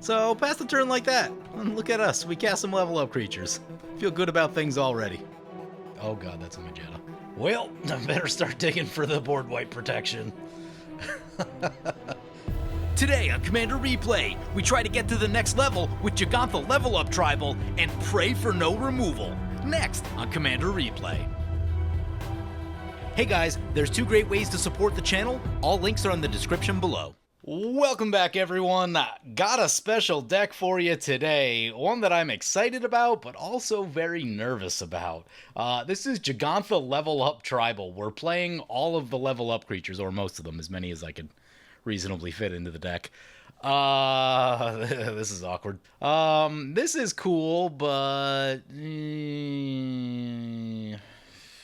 So pass the turn like that, and look at us, we cast some level up creatures. Feel good about things already. Oh god, that's a Magenta. Well, I better start digging for the board wipe protection. Today on Commander Replay, we try to get to the next level with Jegantha Level Up Tribal and pray for no removal. Next on Commander Replay. Hey guys, there's 2 great ways to support the channel. All links are in the description below. Welcome back everyone. Got a special deck for you today. One that I'm excited about, but also very nervous about. This is Jegantha Level Up Tribal. We're playing all of the level up creatures, or most of them, as many as I could reasonably fit into the deck. This is awkward. This is cool, but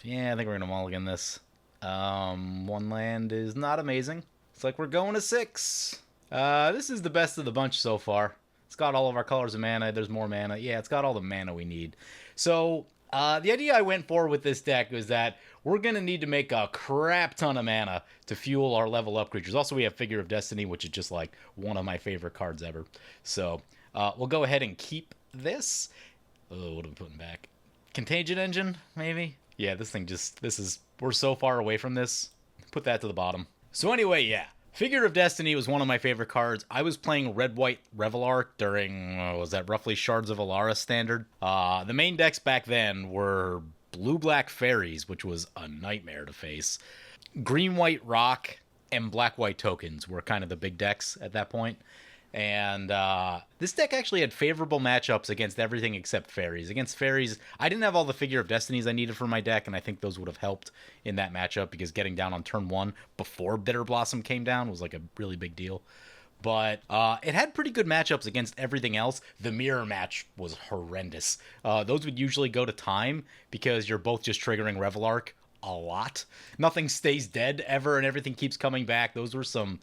yeah, I think we're gonna mulligan this. 1 land is not amazing. It's like we're going to 6. This is the best of the bunch so far. It's got all of our colors of mana. There's more mana. Yeah, it's got all the mana we need. So, the idea I went for with this deck was that we're going to need to make a crap ton of mana to fuel our level up creatures. Also, we have Figure of Destiny, which is just like one of my favorite cards ever. So, we'll go ahead and keep this. Oh, what are we putting back? Contagion Engine, maybe? Yeah, this thing just, we're so far away from this. Put that to the bottom. So anyway, yeah. Figure of Destiny was one of my favorite cards. I was playing Red-White Revelark during, was that roughly Shards of Alara standard? The main decks back then were Blue-Black Fairies, which was a nightmare to face. Green-White Rock and Black-White Tokens were kind of the big decks at that point. And this deck actually had favorable matchups against everything except Fairies. Against Fairies, I didn't have all the Figure of Destinies I needed for my deck, and I think those would have helped in that matchup, because getting down on turn 1 before Bitter Blossom came down was like a really big deal. But it had pretty good matchups against everything else. The mirror match was horrendous. Those would usually go to time, because you're both just triggering Revelark a lot. Nothing stays dead ever, and everything keeps coming back. Those were some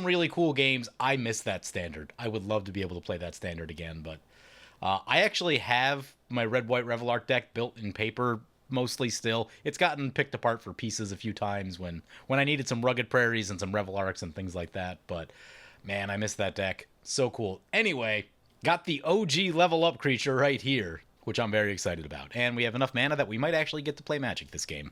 really cool games. I miss that standard. I would love to be able to play that standard again, but I actually have my Red-White Revelark deck built in paper mostly still. It's gotten picked apart for pieces a few times when I needed some Rugged Prairies and some Revelarks and things like that, but man, I miss that deck. So cool. Anyway, got the OG level up creature right here, which I'm very excited about. And we have enough mana that we might actually get to play Magic this game.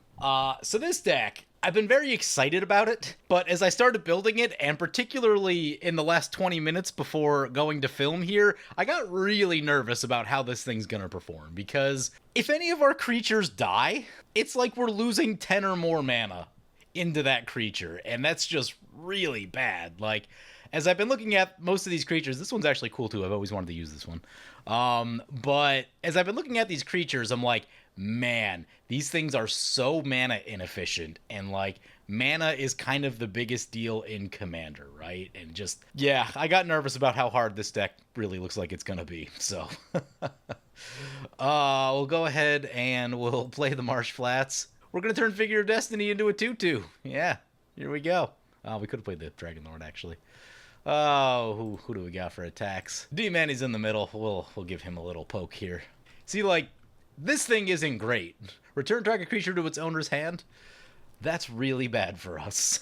So this deck, I've been very excited about it, but as I started building it, and particularly in the last 20 minutes before going to film here, I got really nervous about how this thing's gonna perform, because if any of our creatures die, it's like we're losing 10 or more mana into that creature, and that's just really bad. Like, as I've been looking at most of these creatures, this one's actually cool too. I've always wanted to use this one. But as I've been looking at these creatures, I'm like, man, these things are so mana inefficient, and like, mana is kind of the biggest deal in Commander, right? And just, yeah, I got nervous about how hard this deck really looks like it's gonna be, so. We'll go ahead and we'll play the Marsh Flats. We're gonna turn Figure of Destiny into a 2/2. Yeah, here we go. We could have played the Dragonlord, actually. Oh, who do we got for attacks? D-Manny's in the middle. We'll give him a little poke here. See, like, this thing isn't great. Return target creature to its owner's hand? That's really bad for us.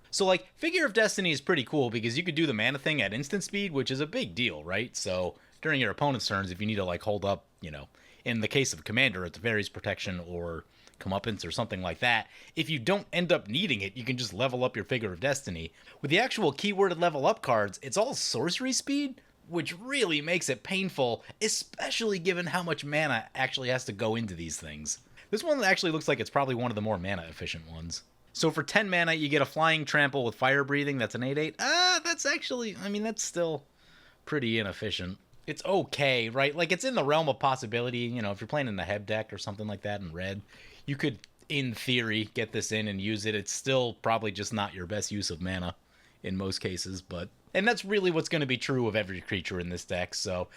So, like, Figure of Destiny is pretty cool because you could do the mana thing at instant speed, which is a big deal, right? So, during your opponent's turns, if you need to, like, hold up, you know, in the case of Commander, it's Fairies Protection or Comeuppance or something like that, if you don't end up needing it, you can just level up your Figure of Destiny. With the actual keyworded level up cards, it's all sorcery speed, which really makes it painful, especially given how much mana actually has to go into these things. This one actually looks like it's probably one of the more mana efficient ones. So for 10 mana, you get a Flying Trample with Fire Breathing. That's an 8/8. That's actually, I mean, that's still pretty inefficient. It's okay, right? Like, it's in the realm of possibility. You know, if you're playing in the Heb deck or something like that in red, you could, in theory, get this in and use it. It's still probably just not your best use of mana in most cases, but... And that's really what's going to be true of every creature in this deck, so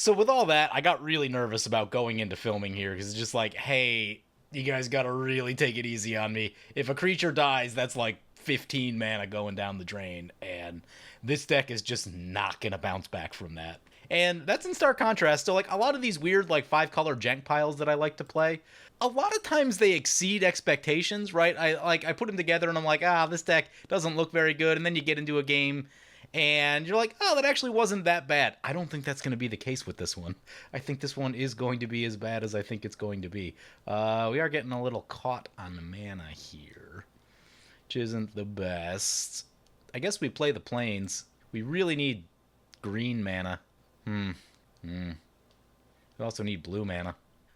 with all that, I got really nervous about going into filming here, because it's just like, hey, you guys gotta really take it easy on me. If a creature dies, that's like 15 mana going down the drain, and this deck is just not gonna bounce back from that. And that's in stark contrast to, like, a lot of these weird, like, 5-color jank piles that I like to play. A lot of times they exceed expectations, right? I put them together and I'm like, this deck doesn't look very good, and then you get into a game And you're like, oh, that actually wasn't that bad. I don't think that's going to be the case with this one. I think this one is going to be as bad as I think it's going to be. We are getting a little caught on the mana here, which isn't the best. I guess we play the plains. We really need green mana. We also need blue mana.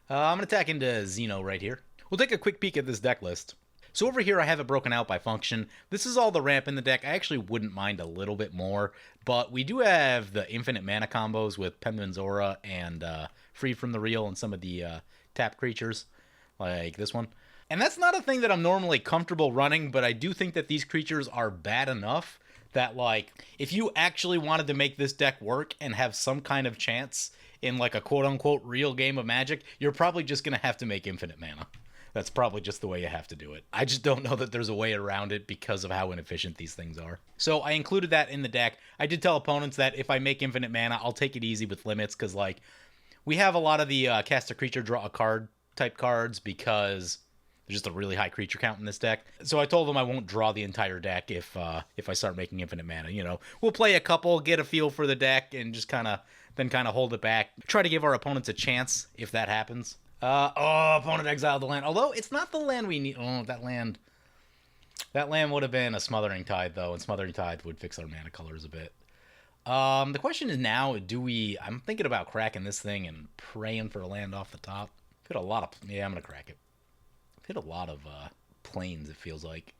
I'm going to attack into Xeno right here. We'll take a quick peek at this deck list. So over here I have it broken out by function. This is all the ramp in the deck. I actually wouldn't mind a little bit more, but we do have the infinite mana combos with Penman's Aura and Free from the Real and some of the tap creatures, like this one. And that's not a thing that I'm normally comfortable running, but I do think that these creatures are bad enough that, like, if you actually wanted to make this deck work and have some kind of chance in, like, a quote-unquote real game of Magic, you're probably just going to have to make infinite mana. That's probably just the way you have to do it. I just don't know that there's a way around it because of how inefficient these things are. So I included that in the deck. I did tell opponents that if I make infinite mana, I'll take it easy with limits, because, like, we have a lot of the cast a creature, draw a card type cards because there's just a really high creature count in this deck. So I told them I won't draw the entire deck if I start making infinite mana. You know, we'll play a couple, get a feel for the deck, and just kind of hold it back. Try to give our opponents a chance if that happens. Opponent exiled the land. Although, it's not the land we need. Oh, that land would have been a Smothering Tide, though, and Smothering Tide would fix our mana colors a bit. The question is now, I'm thinking about cracking this thing and praying for a land off the top. I've hit a lot of... Yeah, I'm going to crack it. I've hit a lot of plains, it feels like.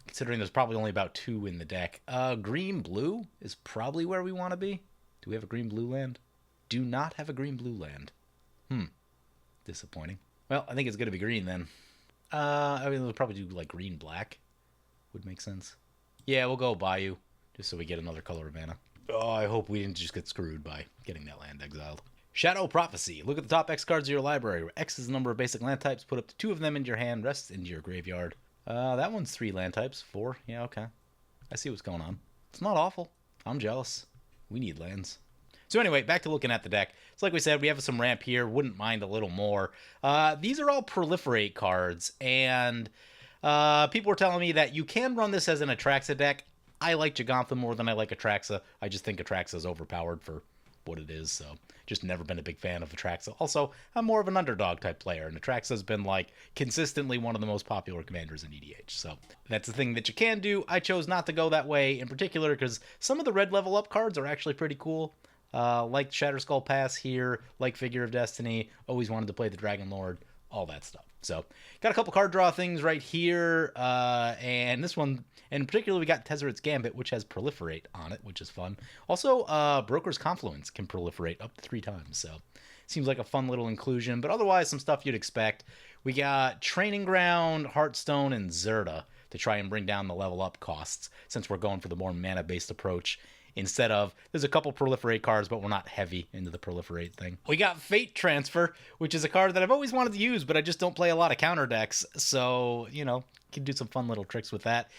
Considering there's probably only about 2 in the deck. Green-blue is probably where we want to be. Do we have a green-blue land? Do not have a green-blue land. Disappointing. Well, I think it's going to be green then. I mean, we'll probably do like green-black. Would make sense. Yeah, we'll go Bayou, just so we get another color of mana. Oh, I hope we didn't just get screwed by getting that land exiled. Shadow Prophecy. Look at the top X cards of your library. Where X is the number of basic land types. Put up to 2 of them into your hand. Rest into your graveyard. That one's 3 land types. 4. Yeah, okay. I see what's going on. It's not awful. I'm jealous. We need lands. So anyway, back to looking at the deck. So like we said, we have some ramp here. Wouldn't mind a little more. These are all proliferate cards, and people were telling me that you can run this as an Atraxa deck. I like Jegantha more than I like Atraxa. I just think Atraxa is overpowered for what it is, so just never been a big fan of Atraxa. Also, I'm more of an underdog type player, and Atraxa's been like consistently one of the most popular commanders in EDH. So that's the thing that you can do. I chose not to go that way in particular because some of the red level up cards are actually pretty cool. Like Shatterskull Pass here, like Figure of Destiny, always wanted to play the Dragonlord, all that stuff. So, got a couple card draw things right here, and this one, in particular, we got Tezzeret's Gambit, which has Proliferate on it, which is fun. Also, Broker's Confluence can proliferate up to 3 times, so seems like a fun little inclusion, but otherwise, some stuff you'd expect. We got Training Ground, Heartstone, and Zerta to try and bring down the level up costs, since we're going for the more mana-based approach. Instead of, there's a couple proliferate cards, but we're not heavy into the proliferate thing. We got Fate Transfer, which is a card that I've always wanted to use, but I just don't play a lot of counter decks. So, you know, can do some fun little tricks with that.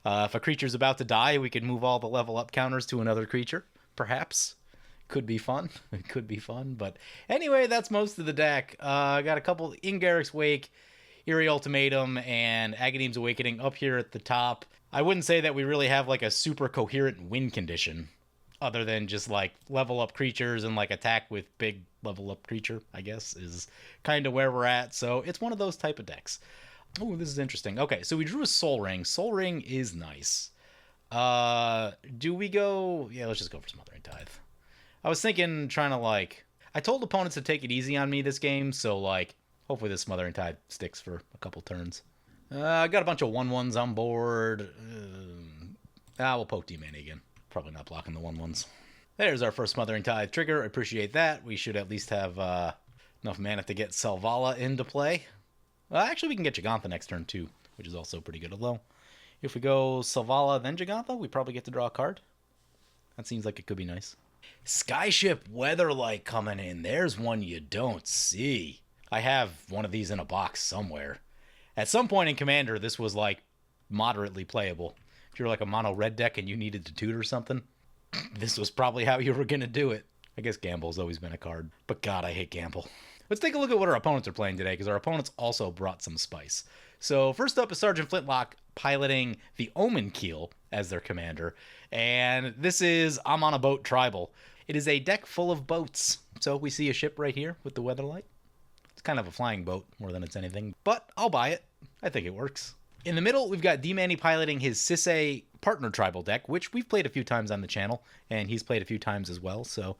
If a creature's about to die, we could move all the level up counters to another creature, perhaps. Could be fun. It could be fun. But anyway, that's most of the deck. I got a couple in Garrick's Wake, Eerie Ultimatum, and Agadeem's Awakening up here at the top. I wouldn't say that we really have like a super coherent win condition other than just like level up creatures and like attack with big level up creature, I guess, is kind of where we're at. So it's one of those type of decks. Oh, this is interesting. Okay, so we drew a Soul Ring. Soul Ring is nice. Do we go... Yeah, let's just go for Smothering Tithe. I was thinking, trying to like... I told opponents to take it easy on me this game, so like, hopefully this Smothering Tithe sticks for a couple turns. I got a bunch of 1/1s on board. We'll poke D-Mana again. Probably not blocking the 1/1s. There's our first Smothering Tithe trigger. I appreciate that. We should at least have enough mana to get Selvala into play. Actually, we can get Jegantha next turn too, which is also pretty good. Although, if we go Selvala then Jegantha, we probably get to draw a card. That seems like it could be nice. Skyship Weatherlight coming in. There's one you don't see. I have one of these in a box somewhere. At some point in Commander, this was, like, moderately playable. If you're like a mono red deck and you needed to tutor something, this was probably how you were going to do it. I guess Gamble's always been a card, but God, I hate Gamble. Let's take a look at what our opponents are playing today, because our opponents also brought some spice. So first up is Sergeant Flintlock piloting the Omenkeel as their commander, and this is I'm on a Boat Tribal. It is a deck full of boats. So we see a ship right here with the weatherlight. It's kind of a flying boat more than it's anything, but I'll buy it. I think it works. In the middle, we've got D-Manny piloting his Sisay Partner Tribal deck, which we've played a few times on the channel, and he's played a few times as well, so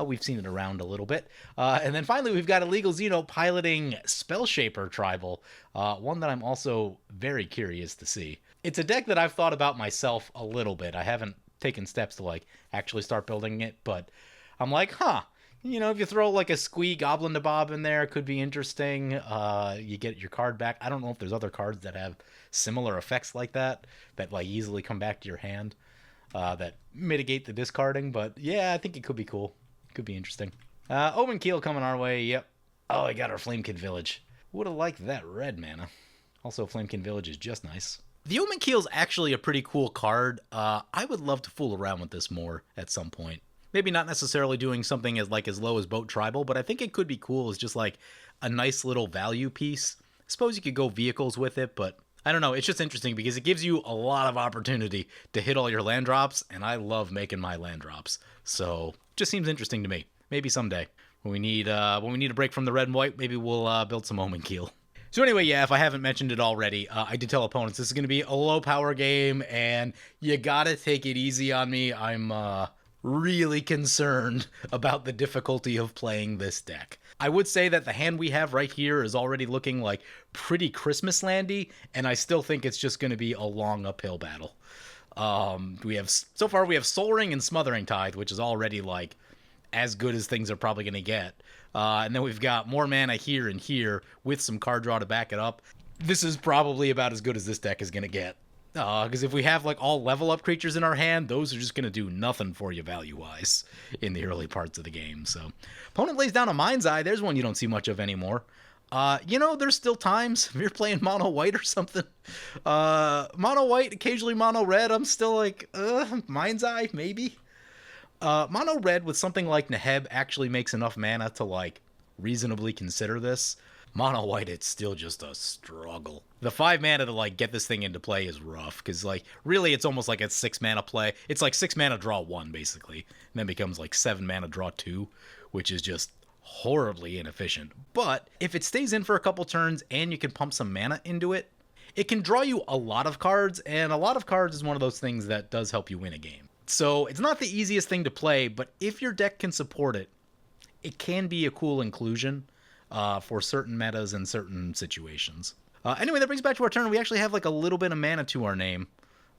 we've seen it around a little bit. And then finally, we've got Illegal Zeno piloting Spellshaper Tribal, one that I'm also very curious to see. It's a deck that I've thought about myself a little bit. I haven't taken steps to, like, actually start building it, but I'm like, you know, if you throw like a Squee Goblin to Bob in there, it could be interesting. You get your card back. I don't know if there's other cards that have similar effects like that like easily come back to your hand that mitigate the discarding. But yeah, I think it could be cool. Could be interesting. Omenkeel coming our way. Yep. Oh, I got our Flamekin Village. Would have liked that red mana. Also, Flamekin Village is just nice. The Omenkeel's actually a pretty cool card. I would love to fool around with this more at some point. Maybe not necessarily doing something as low as Boat Tribal, but I think it could be cool as just like a nice little value piece. I suppose you could go vehicles with it, but I don't know. It's just interesting because it gives you a lot of opportunity to hit all your land drops, and I love making my land drops. So just seems interesting to me. Maybe someday when we need a break from the red and white, maybe we'll build some Omenkeel. So anyway, yeah, if I haven't mentioned it already, I did tell opponents this is going to be a low power game, and you gotta take it easy on me. I'm really concerned about the difficulty of playing this deck. I would say that the hand we have right here is already looking like pretty Christmas landy, and I still think it's just going to be a long uphill battle. So far we have Soul Ring and Smothering Tithe, which is already like as good as things are probably going to get. And then we've got more mana here and here with some card draw to back it up. This is probably about as good as this deck is going to get. Because if we have like all level up creatures in our hand, those are just going to do nothing for you value-wise in the early parts of the game. So opponent lays down a Mind's Eye. There's one you don't see much of anymore. You know, there's still times if you're playing mono white or something. Mono white, occasionally mono red. I'm still like, Mind's Eye, maybe. Mono red with something like Neheb actually makes enough mana to like reasonably consider this. Mono white, it's still just a struggle. The 5 mana to like get this thing into play is rough because like really it's almost like a 6 mana play. It's like 6 mana draw 1 basically, and then becomes like 7 mana draw 2, which is just horribly inefficient. But if it stays in for a couple turns and you can pump some mana into it, it can draw you a lot of cards, and a lot of cards is one of those things that does help you win a game. So it's not the easiest thing to play, but if your deck can support it, it can be a cool inclusion for certain metas and certain situations. Anyway, that brings back to our turn. We actually have like a little bit of mana to our name.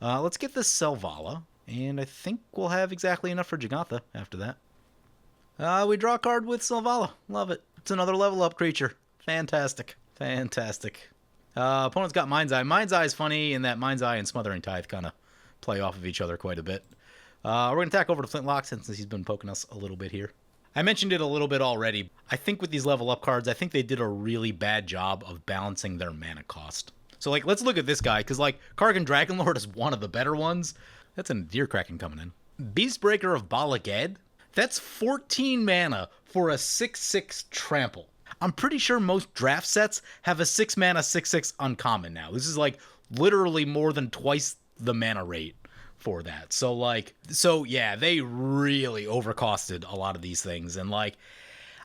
Let's get this Selvala, and I think we'll have exactly enough for Jegantha after that. We draw a card with Selvala. Love it. It's another level up creature. Fantastic. Fantastic. Opponent's got Mind's Eye. Mind's Eye is funny in that Mind's Eye and Smothering Tithe kind of play off of each other quite a bit. We're going to tack over to Flintlock since he's been poking us a little bit here. I mentioned it a little bit already. I think with these level up cards, I think they did a really bad job of balancing their mana cost. So like, let's look at this guy, because like Kargan Dragonlord is one of the better ones. That's a Deer Kraken coming in. Beastbreaker of Balaged. That's 14 mana for a 6/6 trample. I'm pretty sure most draft sets have a 6 mana 6/6 uncommon now. This is like literally more than twice the mana rate for that. So yeah, they really overcosted a lot of these things, and like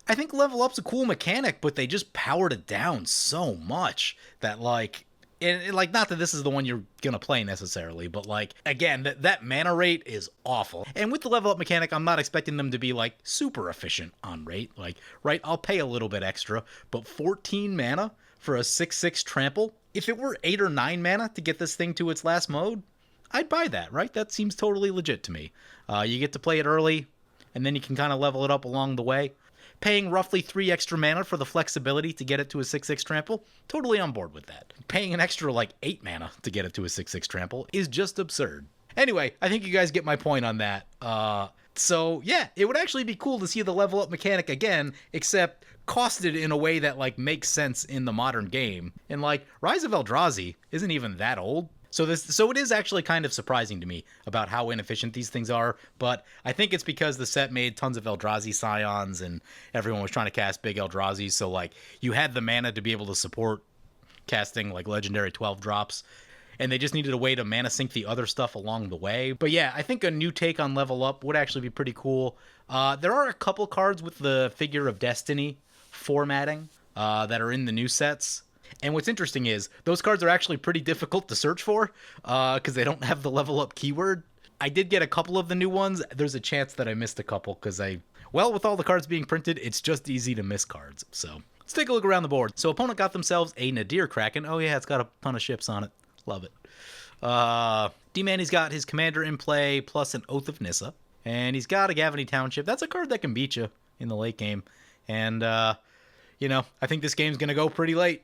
I think level up's a cool mechanic, but they just powered it down so much that like and like not that this is the one you're gonna play necessarily, but like again that mana rate is awful. And with the level up mechanic, I'm not expecting them to be like super efficient on rate. Like right, I'll pay a little bit extra, but 14 mana for a 6/6 trample, if it were 8 or 9 mana to get this thing to its last mode, I'd buy that, right? That seems totally legit to me. You get to play it early, and then you can kind of level it up along the way. Paying roughly 3 extra mana for the flexibility to get it to a 6/6 trample, totally on board with that. Paying an extra like 8 mana to get it to a 6/6 trample is just absurd. Anyway, I think you guys get my point on that. So yeah, it would actually be cool to see the level up mechanic again, except costed in a way that like makes sense in the modern game. And like Rise of Eldrazi isn't even that old. So it is actually kind of surprising to me about how inefficient these things are, but I think it's because the set made tons of Eldrazi Scions and everyone was trying to cast big Eldrazi, so like you had the mana to be able to support casting like legendary 12 drops. And they just needed a way to mana sync the other stuff along the way. But yeah, I think a new take on level up would actually be pretty cool. There are a couple cards with the Figure of Destiny formatting that are in the new sets. And what's interesting is those cards are actually pretty difficult to search for because they don't have the level up keyword. I did get a couple of the new ones. There's a chance that I missed a couple because well, with all the cards being printed, it's just easy to miss cards. So let's take a look around the board. So opponent got themselves a Nadir Kraken. Oh yeah, it's got a ton of ships on it. Love it. D-Man, he's got his commander in play plus an Oath of Nissa. And he's got a Gavany Township. That's a card that can beat you in the late game. And, you know, I think this game's going to go pretty late.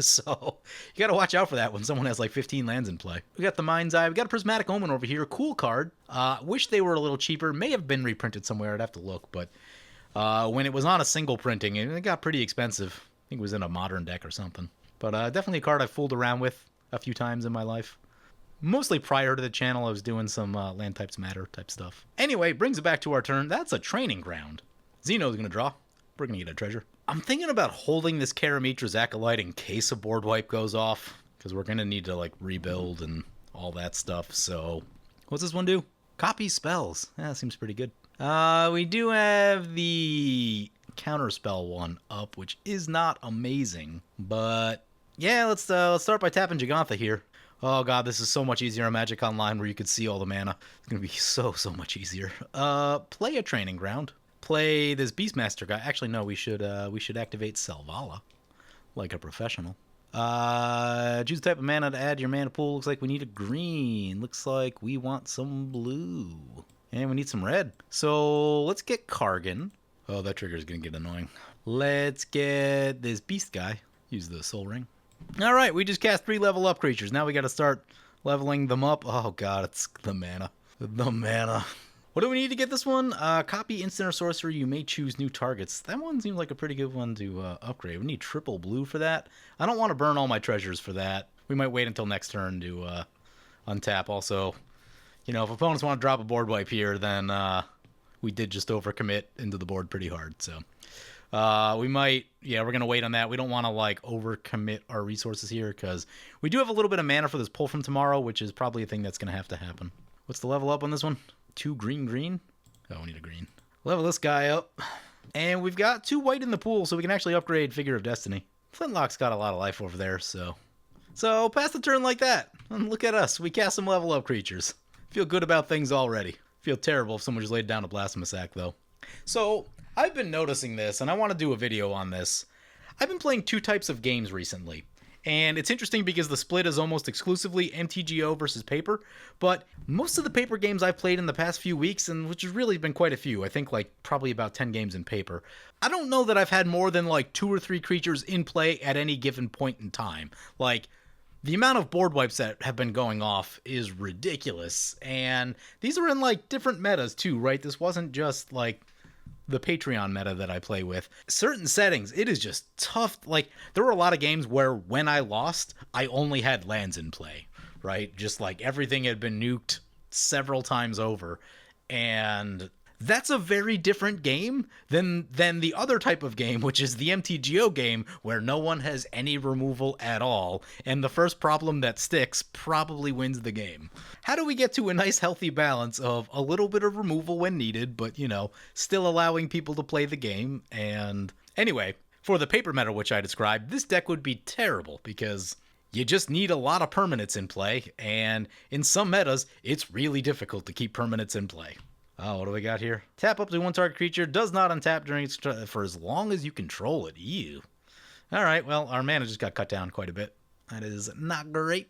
So you got to watch out for that when someone has like 15 lands in play. We got the Mind's Eye. We got a Prismatic Omen over here. Cool card. Wish they were a little cheaper. May have been reprinted somewhere. I'd have to look. But when it was on a single printing, it got pretty expensive. I think it was in a modern deck or something. But definitely a card I fooled around with a few times in my life. Mostly prior to the channel, I was doing some land types matter type stuff. Anyway, brings it back to our turn. That's a training ground. Xeno's going to draw. We're going to get a treasure. I'm thinking about holding this Karamitra's Acolyte in case a board wipe goes off, because we're going to need to like rebuild and all that stuff. So what's this one do? Copy spells. That seems pretty good. We do have the counterspell one up, which is not amazing, but yeah, let's start by tapping Jegantha here. Oh god, this is so much easier on Magic Online where you could see all the mana. It's gonna be so much easier. Play a training ground. Play this Beastmaster guy. Actually, no, we should activate Selvala, like a professional. Choose a type of mana to add to your mana pool. Looks like we need a green. Looks like we want some blue. And we need some red. So let's get Kargan. Oh, that trigger is gonna get annoying. Let's get this beast guy. Use the soul ring. All right, we just cast 3 level up creatures. Now we got to start leveling them up. Oh god, it's the mana. The mana. What do we need to get this one? Copy instant or sorcery. You may choose new targets. That one seems like a pretty good one to upgrade. We need triple blue for that. I don't want to burn all my treasures for that. We might wait until next turn to untap. Also, you know, if opponents want to drop a board wipe here, then we did just overcommit into the board pretty hard. So we might, yeah, we're going to wait on that. We don't want to like overcommit our resources here because we do have a little bit of mana for this pull from tomorrow, which is probably a thing that's going to have to happen. What's the level up on this one? 2 green. Oh, we need a green. Level this guy up. And we've got 2 white in the pool, so we can actually upgrade Figure of Destiny. Flintlock's got a lot of life over there, so pass the turn like that. And look at us. We cast some level up creatures. Feel good about things already. Feel terrible if someone just laid down a Blasphemous Sack, though. So I've been noticing this, and I want to do a video on this. I've been playing 2 types of games recently. And it's interesting because the split is almost exclusively MTGO versus paper, but most of the paper games I've played in the past few weeks, and which has really been quite a few, I think like probably about 10 games in paper, I don't know that I've had more than like 2 or 3 creatures in play at any given point in time. Like, the amount of board wipes that have been going off is ridiculous, and these are in like different metas too, right? This wasn't just like the Patreon meta that I play with. Certain settings, it is just tough. Like, there were a lot of games where when I lost, I only had lands in play, right? Just like everything had been nuked several times over. And that's a very different game than the other type of game, which is the MTGO game, where no one has any removal at all, and the first problem that sticks probably wins the game. How do we get to a nice healthy balance of a little bit of removal when needed, but, you know, still allowing people to play the game? And anyway, for the paper meta which I described, this deck would be terrible because you just need a lot of permanents in play, and in some metas, it's really difficult to keep permanents in play. Oh, what do we got here? Tap up to 1 target creature. Does not untap during its for as long as you control it. Ew. All right, well, our mana just got cut down quite a bit. That is not great.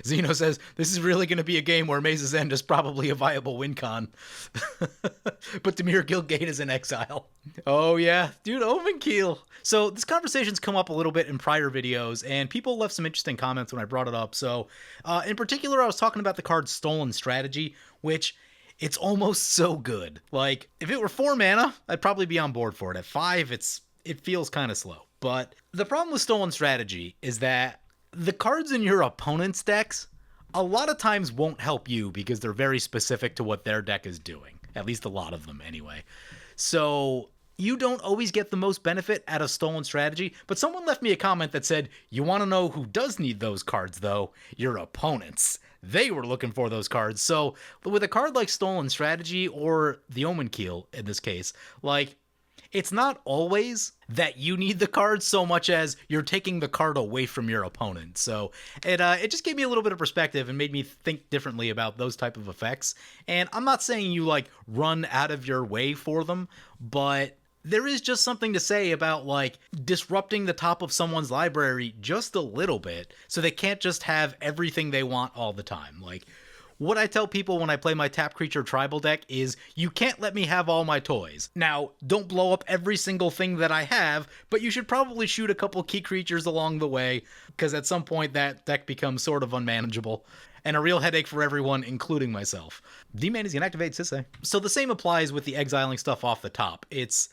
Xeno says, this is really going to be a game where Maze's End is probably a viable win con. But Dimir Guildgate is in exile. Oh, yeah. Dude, Omenkeel. So this conversation's come up a little bit in prior videos, and people left some interesting comments when I brought it up. So in particular, I was talking about the card Stolen Strategy, which it's almost so good. Like, if it were 4 mana, I'd probably be on board for it. At 5, it feels kind of slow. But the problem with Stolen Strategy is that the cards in your opponent's decks a lot of times won't help you because they're very specific to what their deck is doing. At least a lot of them, anyway. So you don't always get the most benefit out of Stolen Strategy, but someone left me a comment that said, you want to know who does need those cards, though? Your opponents. They were looking for those cards. So with a card like Stolen Strategy, or the Omenkeel in this case, like, it's not always that you need the card so much as you're taking the card away from your opponent. So it just gave me a little bit of perspective and made me think differently about those type of effects. And I'm not saying you like run out of your way for them, but there is just something to say about like disrupting the top of someone's library just a little bit so they can't just have everything they want all the time. Like, what I tell people when I play my tap creature tribal deck is, you can't let me have all my toys. Now, don't blow up every single thing that I have, but you should probably shoot a couple key creatures along the way, because at some point that deck becomes sort of unmanageable, and a real headache for everyone, including myself. D-Man is gonna activate Sisay. So the same applies with the exiling stuff off the top. It's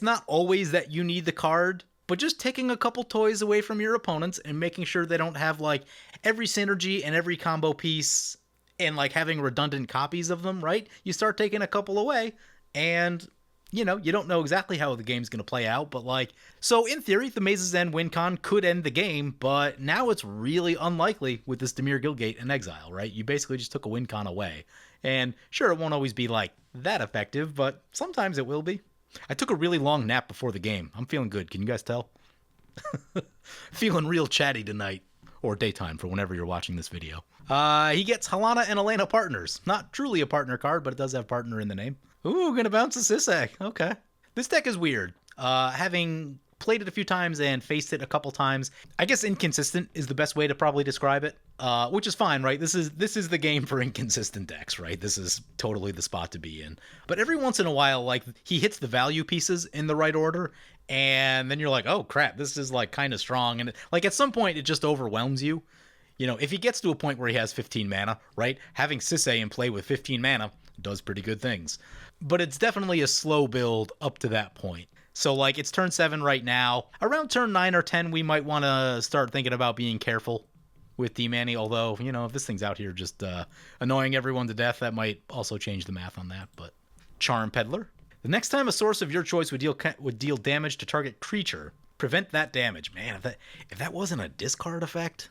not always that you need the card, but just taking a couple toys away from your opponents and making sure they don't have like every synergy and every combo piece and like having redundant copies of them, right? You start taking a couple away and, you know, you don't know exactly how the game's going to play out, but like, so in theory, the Maze's End win con could end the game, but now it's really unlikely with this Dimir Guildgate and Exile, right? You basically just took a win con away. And sure, it won't always be like that effective, but sometimes it will be. I took a really long nap before the game. I'm feeling good. Can you guys tell? Feeling real chatty tonight. Or daytime for whenever you're watching this video. He gets Halana and Elena partners. Not truly a partner card, but it does have partner in the name. Ooh, gonna bounce a Sisay. Okay. This deck is weird. Having played it a few times and faced it a couple times, I guess inconsistent is the best way to probably describe it. Which is fine, right? This is the game for inconsistent decks, right? This is totally the spot to be in. But every once in a while, like, he hits the value pieces in the right order, and then you're like, oh crap, this is like kind of strong. And like at some point it just overwhelms you. You know, if he gets to a point where he has 15 mana, right? Having Sisay in play with 15 mana does pretty good things. But it's definitely a slow build up to that point. So like, it's turn 7 right now. Around turn 9 or 10, we might want to start thinking about being careful with D-Manny. Although, you know, if this thing's out here just annoying everyone to death, that might also change the math on that. But Charm Peddler. The next time a source of your choice would deal damage to target creature, prevent that damage. Man, if that wasn't a discard effect,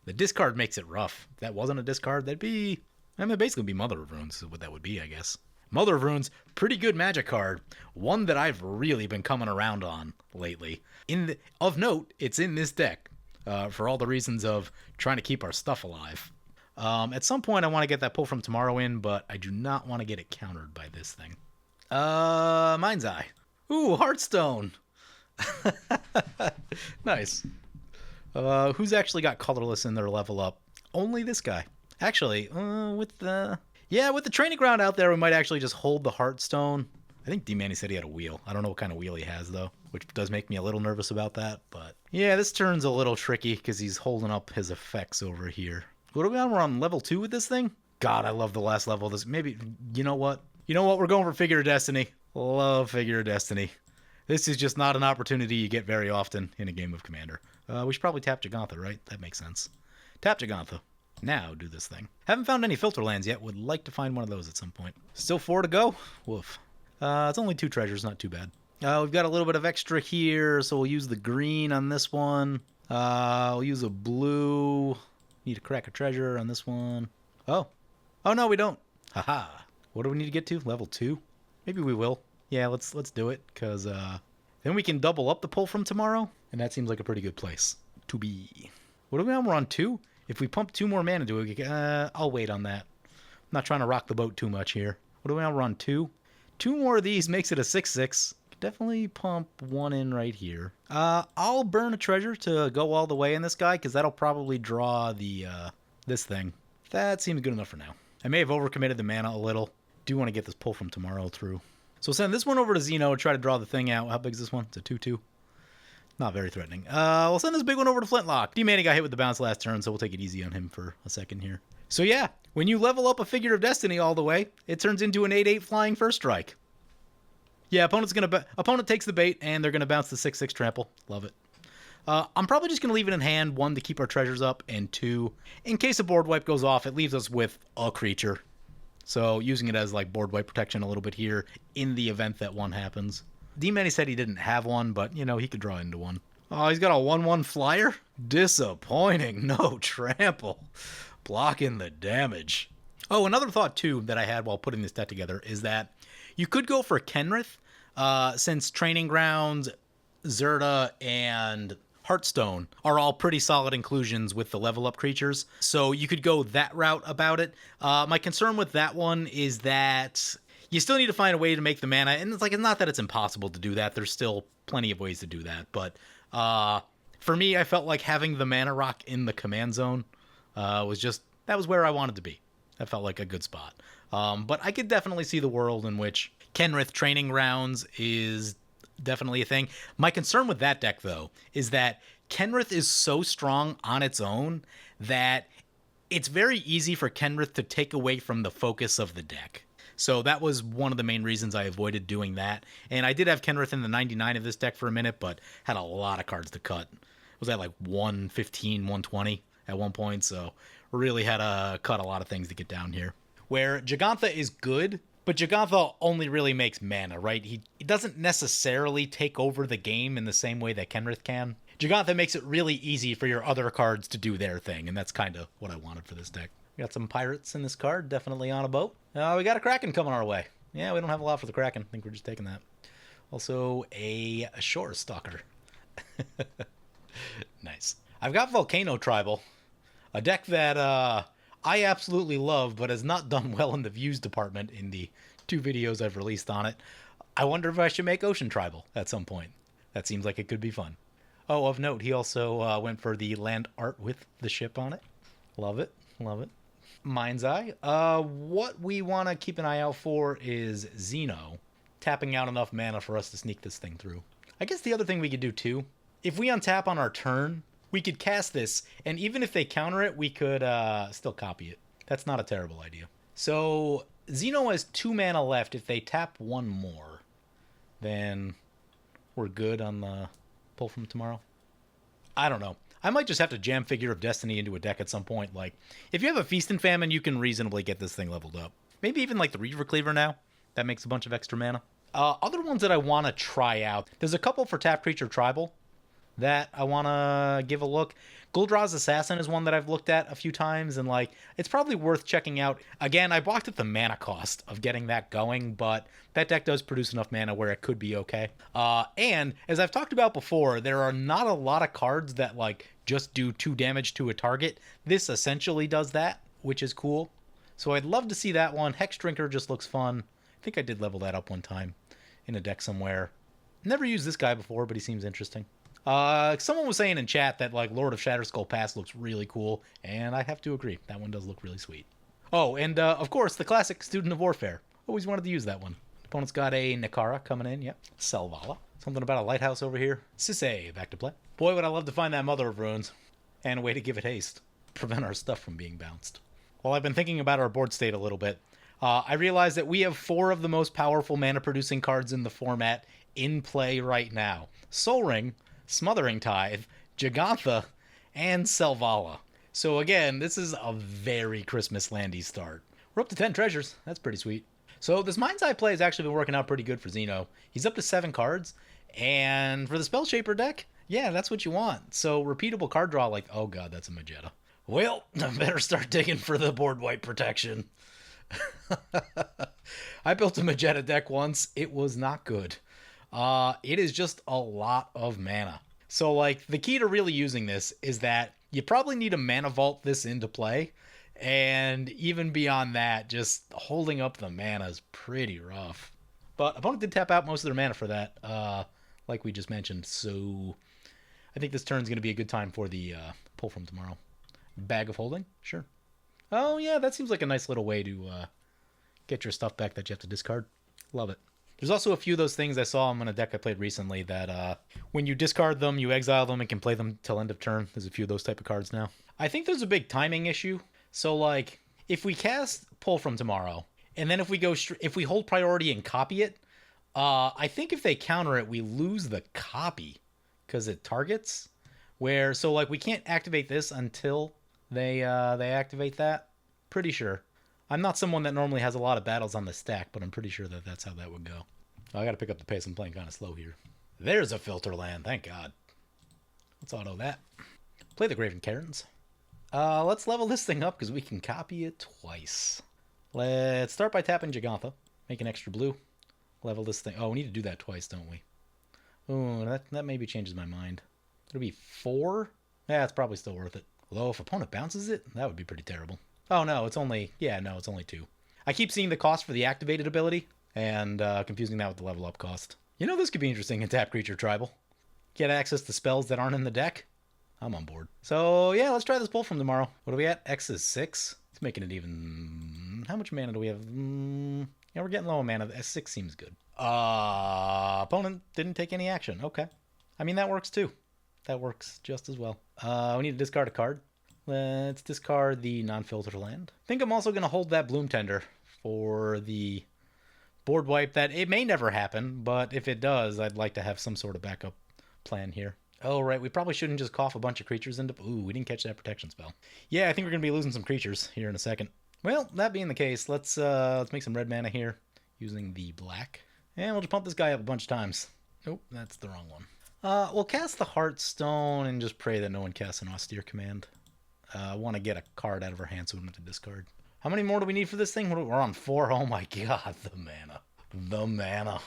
the discard makes it rough. If that wasn't a discard, that'd be, I mean, basically be Mother of Runes is what that would be, I guess. Mother of Runes, pretty good magic card. One that I've really been coming around on lately. Of note, it's in this deck for all the reasons of trying to keep our stuff alive. At some point, I want to get that pull from tomorrow in, but I do not want to get it countered by this thing. Mind's Eye. Ooh, Hearthstone. Nice. Who's actually got colorless in their level up? Only this guy. Actually, with the training ground out there, we might actually just hold the Hearthstone. I think D-Manny said he had a wheel. I don't know what kind of wheel he has, though, which does make me a little nervous about that. But yeah, this turn's a little tricky because he's holding up his effects over here. What are we on? We're on level 2 with this thing? God, I love the last level of this. Maybe, you know what? We're going for Figure of Destiny. Love Figure of Destiny. This is just not an opportunity you get very often in a game of Commander. We should probably tap Jegantha, right? That makes sense. Tap Jegantha. Now do this thing. Haven't found any filter lands yet. Would like to find one of those at some point. Still 4 to go? Woof. It's only 2 treasures, not too bad. We've got a little bit of extra here, so we'll use the green on this one. We'll use a blue. Need to crack a treasure on this one. Oh. Oh, no, we don't. Haha. What do we need to get to? Level 2? Maybe we will. Yeah, let's do it, because then we can double up the pull from tomorrow, and that seems like a pretty good place to be. What are we on? We're on 2? If we pump 2 more mana into it, I'll wait on that. I'm not trying to rock the boat too much here. What are we on? We're on 2? 2 more of these makes it a 6/6. Definitely pump 1 in right here. I'll burn a treasure to go all the way in this guy, because that'll probably draw the this thing. That seems good enough for now. I may have overcommitted the mana a little. Do want to get this pull from tomorrow through. So we'll send this one over to Xeno and try to draw the thing out. How big is this one? It's a 2/2. Not very threatening. We'll send this big one over to Flintlock. D-Manny got hit with the bounce last turn, so we'll take it easy on him for a second here. So yeah, when you level up a Figure of Destiny all the way, it turns into an 8/8 flying first strike. Yeah, opponent takes the bait, and they're going to bounce the 6/6 trample. Love it. I'm probably just going to leave it in hand, 1, to keep our treasures up, and 2, in case a board wipe goes off, it leaves us with a creature. So using it as like board wipe protection a little bit here in the event that one happens. D-Manny said he didn't have one, but, you know, he could draw into one. Oh, he's got a 1/1 flyer? Disappointing. No trample. Blocking the damage. Oh, another thought, too, that I had while putting this deck together is that you could go for Kenrith, since Training Grounds, Zerta, and Hearthstone are all pretty solid inclusions with the level up creatures. So you could go that route about it. My concern with that one is that you still need to find a way to make the mana. And it's not that it's impossible to do that. There's still plenty of ways to do that. But for me, I felt like having the mana rock in the command zone that was where I wanted to be. That felt like a good spot. But I could definitely see the world in which Kenrith Training Grounds is definitely a thing. My concern with that deck, though, is that Kenrith is so strong on its own that it's very easy for Kenrith to take away from the focus of the deck. So that was one of the main reasons I avoided doing that. And I did have Kenrith in the 99 of this deck for a minute, but had a lot of cards to cut. Was at like 115, 120 at one point, so really had to cut a lot of things to get down here. Where Jegantha is good, but Jegantha only really makes mana, right? He doesn't necessarily take over the game in the same way that Kenrith can. Jegantha makes it really easy for your other cards to do their thing, and that's kind of what I wanted for this deck. We got some pirates in this card, definitely on a boat. We got a Kraken coming our way. Yeah, we don't have a lot for the Kraken. I think we're just taking that. Also, a Shore Stalker. Nice. I've got Volcano Tribal, a deck that I absolutely love, but has not done well in the views department in the 2 videos I've released on it. I wonder if I should make Ocean Tribal at some point. That seems like it could be fun. Oh, of note, he also went for the land art with the ship on it. Love it. Love it. Mind's Eye. What we want to keep an eye out for is Xeno tapping out enough mana for us to sneak this thing through. I guess the other thing we could do too, if we untap on our turn, we could cast this, and even if they counter it, we could still copy it. That's not a terrible idea. So Xeno has 2 mana left. If they tap 1 more, then we're good on the pull from tomorrow. I don't know. I might just have to jam Figure of Destiny into a deck at some point. Like, if you have a Feast and Famine, you can reasonably get this thing leveled up. Maybe even like the Reaver Cleaver now. That makes a bunch of extra mana. Other ones that I want to try out. There's a couple for Tap Creature Tribal that I want to give a look. Guldraw's Assassin is one that I've looked at a few times, and like, it's probably worth checking out. Again, I balked at the mana cost of getting that going, but that deck does produce enough mana where it could be okay. And as I've talked about before, there are not a lot of cards that like just do 2 damage to a target. This essentially does that, which is cool. So I'd love to see that one. Hex Drinker just looks fun. I think I did level that up one time in a deck somewhere. Never used this guy before, but he seems interesting. Someone was saying in chat that like Lord of Shatterskull Pass looks really cool, and I have to agree. That one does look really sweet. Oh, and of course, the classic Student of Warfare. Always wanted to use that one. Opponent's got a Nakara coming in, yep. Selvala. Something about a lighthouse over here. Sisay, back to play. Boy, would I love to find that Mother of Runes. And a way to give it haste. Prevent our stuff from being bounced. Well, I've been thinking about our board state a little bit. I realized that we have 4 of the most powerful mana-producing cards in the format in play right now. Sol Ring, Smothering Tithe, Jegantha, and Selvala. So again, this is a very Christmas landy start. We're up to 10 treasures. That's pretty sweet. So this Mind's Eye play has actually been working out pretty good for Xeno. He's up to 7 cards, and for the Spellshaper deck, yeah, that's what you want. So repeatable card draw, like, oh god, that's a Magetta. Well, I better start digging for the board wipe protection. I built a Magetta deck once. It was not good. It is just a lot of mana. So, like, the key to really using this is that you probably need to mana vault this into play. And even beyond that, just holding up the mana is pretty rough. But opponent did tap out most of their mana for that, like we just mentioned. So I think this turn's going to be a good time for the pull from tomorrow. Bag of Holding? Sure. Oh, yeah, that seems like a nice little way to get your stuff back that you have to discard. Love it. There's also a few of those things I saw on a deck I played recently that when you discard them, you exile them and can play them till end of turn. There's a few of those type of cards now. I think there's a big timing issue. So, like, if we cast Pull from tomorrow, and then if we hold priority and copy it, I think if they counter it, we lose the copy because it targets. So, like, we can't activate this until they activate that. Pretty sure. I'm not someone that normally has a lot of battles on the stack, but I'm pretty sure that that's how that would go. Oh, I gotta pick up the pace. I'm playing kind of slow here. There's a filter land. Thank God. Let's auto that. Play the Graven Cairns. Let's level this thing up because we can copy it twice. Let's start by tapping Jegantha. Make an extra blue. Level this thing. Oh, we need to do that twice, don't we? Oh, that maybe changes my mind. It'll be 4? Yeah, it's probably still worth it. Although if opponent bounces it, that would be pretty terrible. Oh, no, it's only... Yeah, no, it's only 2. I keep seeing the cost for the activated ability and confusing that with the level up cost. You know, this could be interesting in Tap Creature Tribal. Get access to spells that aren't in the deck. I'm on board. So, yeah, let's try this pull from tomorrow. What are we at? X is 6. It's making it even... How much mana do we have? Yeah, we're getting low on mana. S6 seems good. Opponent didn't take any action. Okay. I mean, that works too. That works just as well. We need to discard a card. Let's discard the non-filter land. I think I'm also going to hold that Bloom Tender for the board wipe that it may never happen, but if it does, I'd like to have some sort of backup plan here. Oh, right, we probably shouldn't just cough a bunch of creatures into... Ooh, we didn't catch that protection spell. Yeah, I think we're going to be losing some creatures here in a second. Well, that being the case, let's make some red mana here using the black. And we'll just pump this guy up a bunch of times. Nope, that's the wrong one. We'll cast the Heartstone and just pray that no one casts an Austere Command. I want to get a card out of our hand so we don't have to discard. How many more do we need for this thing? We're on 4. Oh my god, the mana. The mana.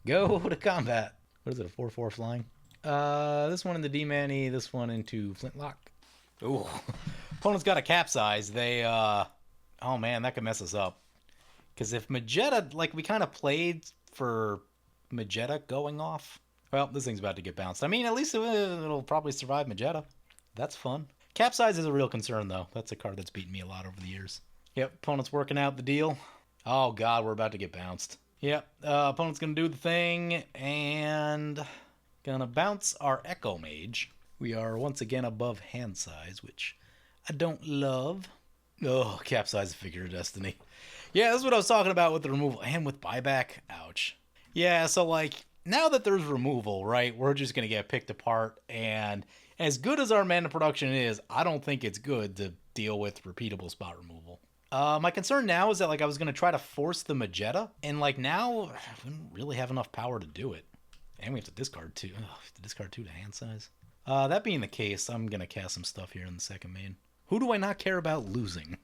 Go to combat. What is it, a 4/4 flying? This one into D-Manny, this one into Flintlock. Ooh. Opponent's got a Capsize. They, oh man, that could mess us up. Because if Magetta, like, we kind of played for Magetta going off. Well, this thing's about to get bounced. I mean, at least it'll probably survive Magetta. That's fun. Capsize is a real concern, though. That's a card that's beaten me a lot over the years. Yep, opponent's working out the deal. Oh, God, we're about to get bounced. Yep, opponent's going to do the thing, and gonna bounce our Echo Mage. We are once again above hand size, which I don't love. Oh, Capsize Figure of Destiny. Yeah, that's what I was talking about with the removal and with buyback. Ouch. Yeah, so, like, now that there's removal, right, we're just going to get picked apart, and as good as our mana production is, I don't think it's good to deal with repeatable spot removal. My concern now is that, like, I was going to try to force the Magetta, and, like, now we don't really have enough power to do it. And we have to discard 2. Oh, we have to discard 2 to hand size. That being the case, I'm going to cast some stuff here in the second main. Who do I not care about losing?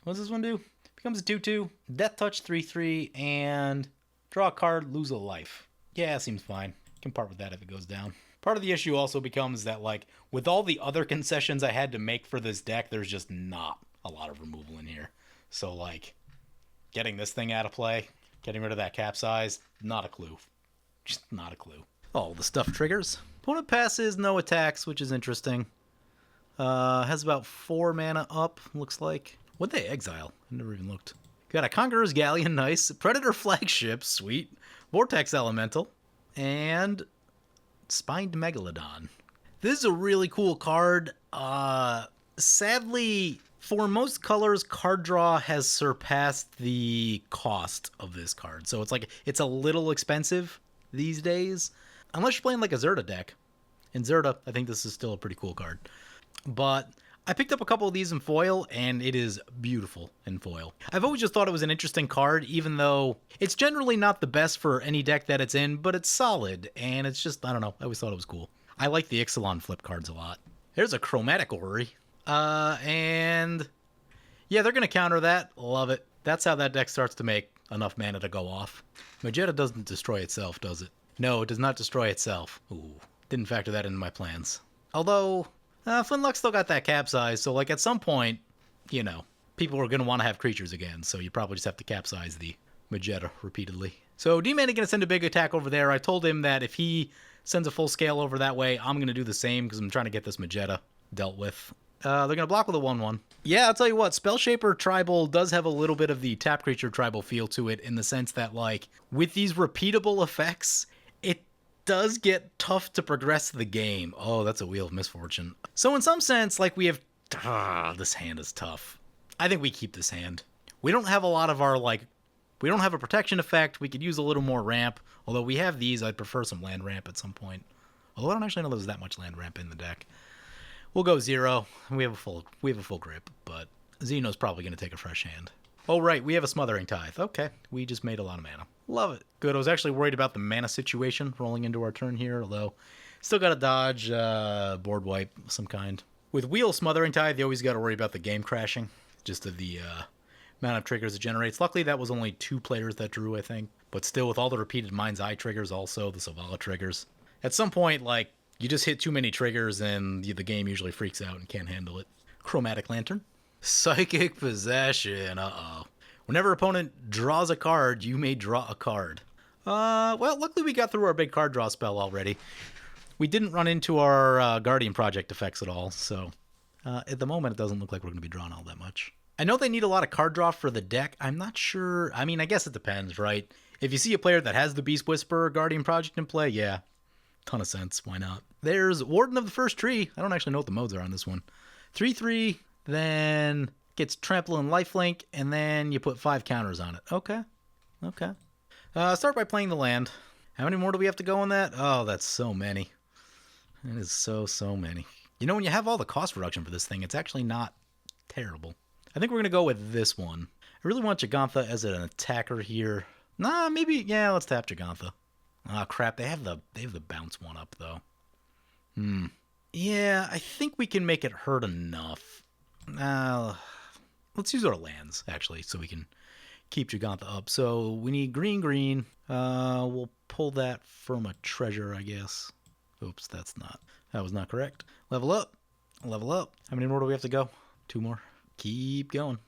What does this one do? Becomes a 2/2, Death Touch 3/3, and draw a card, lose a life. Yeah, seems fine. Can part with that if it goes down. Part of the issue also becomes that, like, with all the other concessions I had to make for this deck, there's just not a lot of removal in here. So, like, getting this thing out of play, getting rid of that Capsize, not a clue. Just not a clue. Oh, the stuff triggers. Opponent passes, no attacks, which is interesting. Has about 4 mana up, looks like. What'd they exile? I never even looked. Got a Conqueror's Galleon, nice. Predator Flagship, sweet. Vortex Elemental. And Spined Megalodon. This is a really cool card. Sadly, for most colors, card draw has surpassed the cost of this card. So it's like, it's a little expensive these days. Unless you're playing like a Zerta deck. In Zerta, I think this is still a pretty cool card. But I picked up a couple of these in foil, and it is beautiful in foil. I've always just thought it was an interesting card, even though it's generally not the best for any deck that it's in, but it's solid, and it's just, I don't know, I always thought it was cool. I like the Ixalan flip cards a lot. There's a Chromatic Orrery. And yeah, they're going to counter that. Love it. That's how that deck starts to make enough mana to go off. Magetta doesn't destroy itself, does it? No, it does not destroy itself. Ooh, didn't factor that into my plans. Although, Flintlock still got that Capsize, so, like, at some point, you know, people are going to want to have creatures again, so you probably just have to Capsize the Magetta repeatedly. So D-Man going to send a big attack over there. I told him that if he sends a full scale over that way, I'm going to do the same because I'm trying to get this Magetta dealt with. They're going to block with a 1/1. Yeah, I'll tell you what, Spellshaper Tribal does have a little bit of the Tap Creature Tribal feel to it in the sense that, like, with these repeatable effects, it does get tough to progress the game. Oh, that's a Wheel of Misfortune. So in some sense, like, we have... this hand is tough. I think we keep this hand. We don't have a lot of our, like... We don't have a protection effect. We could use a little more ramp. Although we have these, I'd prefer some land ramp at some point. Although I don't actually know there's that much land ramp in the deck. We'll go 0. We have a full grip, but Xeno's probably going to take a fresh hand. Oh, right, we have a Smothering Tithe. Okay, we just made a lot of mana. Love it. Good, I was actually worried about the mana situation rolling into our turn here, although still got to dodge board wipe of some kind. With Wheel Smothering Tithe, you always got to worry about the game crashing, just of the amount of triggers it generates. Luckily, that was only 2 players that drew, I think. But still, with all the repeated Mind's Eye triggers, also the Savala triggers. At some point, like, you just hit too many triggers and the game usually freaks out and can't handle it. Chromatic Lantern. Psychic Possession. Uh-oh. Whenever opponent draws a card, you may draw a card. Well, luckily we got through our big card draw spell already. We didn't run into our Guardian Project effects at all, so at the moment it doesn't look like we're going to be drawing all that much. I know they need a lot of card draw for the deck. I'm not sure. I mean, I guess it depends, right? If you see a player that has the Beast Whisperer Guardian Project in play, yeah, ton of sense. Why not? There's Warden of the First Tree. I don't actually know what the modes are on this one. 3/3, then gets Trample and Lifelink, and then you put 5 counters on it. Okay. Start by playing the land. How many more do we have to go on that? Oh, that's so many. It is so many. You know, when you have all the cost reduction for this thing, it's actually not terrible. I think we're going to go with this one. I really want Jegantha as an attacker here. Nah, maybe, yeah, let's tap Jegantha. Ah, crap, they have the bounce one up, though. Yeah, I think we can make it hurt enough. Let's use our lands, actually, so we can keep Jegantha up. So we need green. We'll pull that from a treasure, I guess. Oops, that was not correct. Level up. How many more do we have to go? 2 more. Keep going.